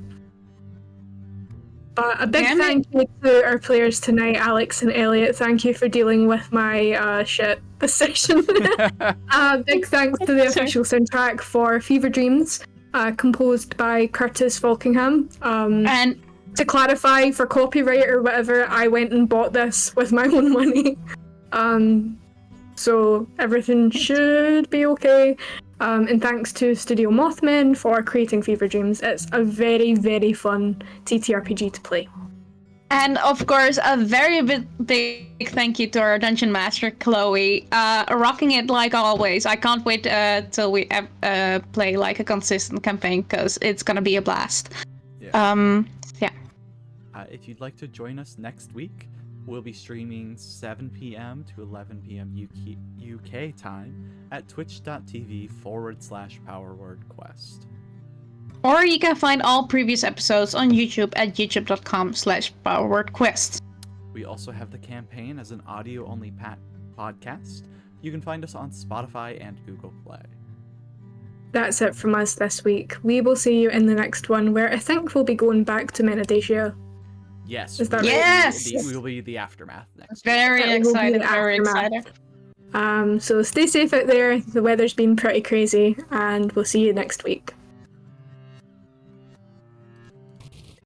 [SPEAKER 5] But a big
[SPEAKER 3] Damn it.
[SPEAKER 5] thank you to our players tonight, Alex and Elliot. Thank you for dealing with my shit this session. Big thanks to the official soundtrack for Fever Dreams, composed by Curtis Falkingham.
[SPEAKER 3] And
[SPEAKER 5] To clarify, for copyright or whatever, I went and bought this with my own money. So everything should be okay. And thanks to Studio Mothman for creating Fever Dreams. It's a very, very fun TTRPG to play.
[SPEAKER 3] And of course, a very big thank you to our dungeon master, Chloe, rocking it like always. I can't wait till we play like a consistent campaign, because it's gonna be a blast.
[SPEAKER 2] Yeah.
[SPEAKER 3] Yeah.
[SPEAKER 2] If you'd like to join us next week, We'll be streaming 7 p.m. to 11 p.m. UK time at twitch.tv/PowerWordQuest.
[SPEAKER 3] Or you can find all previous episodes on YouTube at youtube.com/PowerWordQuest.
[SPEAKER 2] We also have the campaign as an audio-only podcast. You can find us on Spotify and Google Play.
[SPEAKER 5] That's it from us this week. We will see you in the next one, where I think we'll be going back to Menedegia.
[SPEAKER 2] Yes.
[SPEAKER 5] Is that right?
[SPEAKER 3] Yes!
[SPEAKER 2] We will be the aftermath next.
[SPEAKER 3] Very
[SPEAKER 5] It will be
[SPEAKER 3] excited,
[SPEAKER 5] the
[SPEAKER 3] very
[SPEAKER 5] aftermath.
[SPEAKER 3] excited.
[SPEAKER 5] So stay safe out there. The weather's been pretty crazy, and we'll see you next week.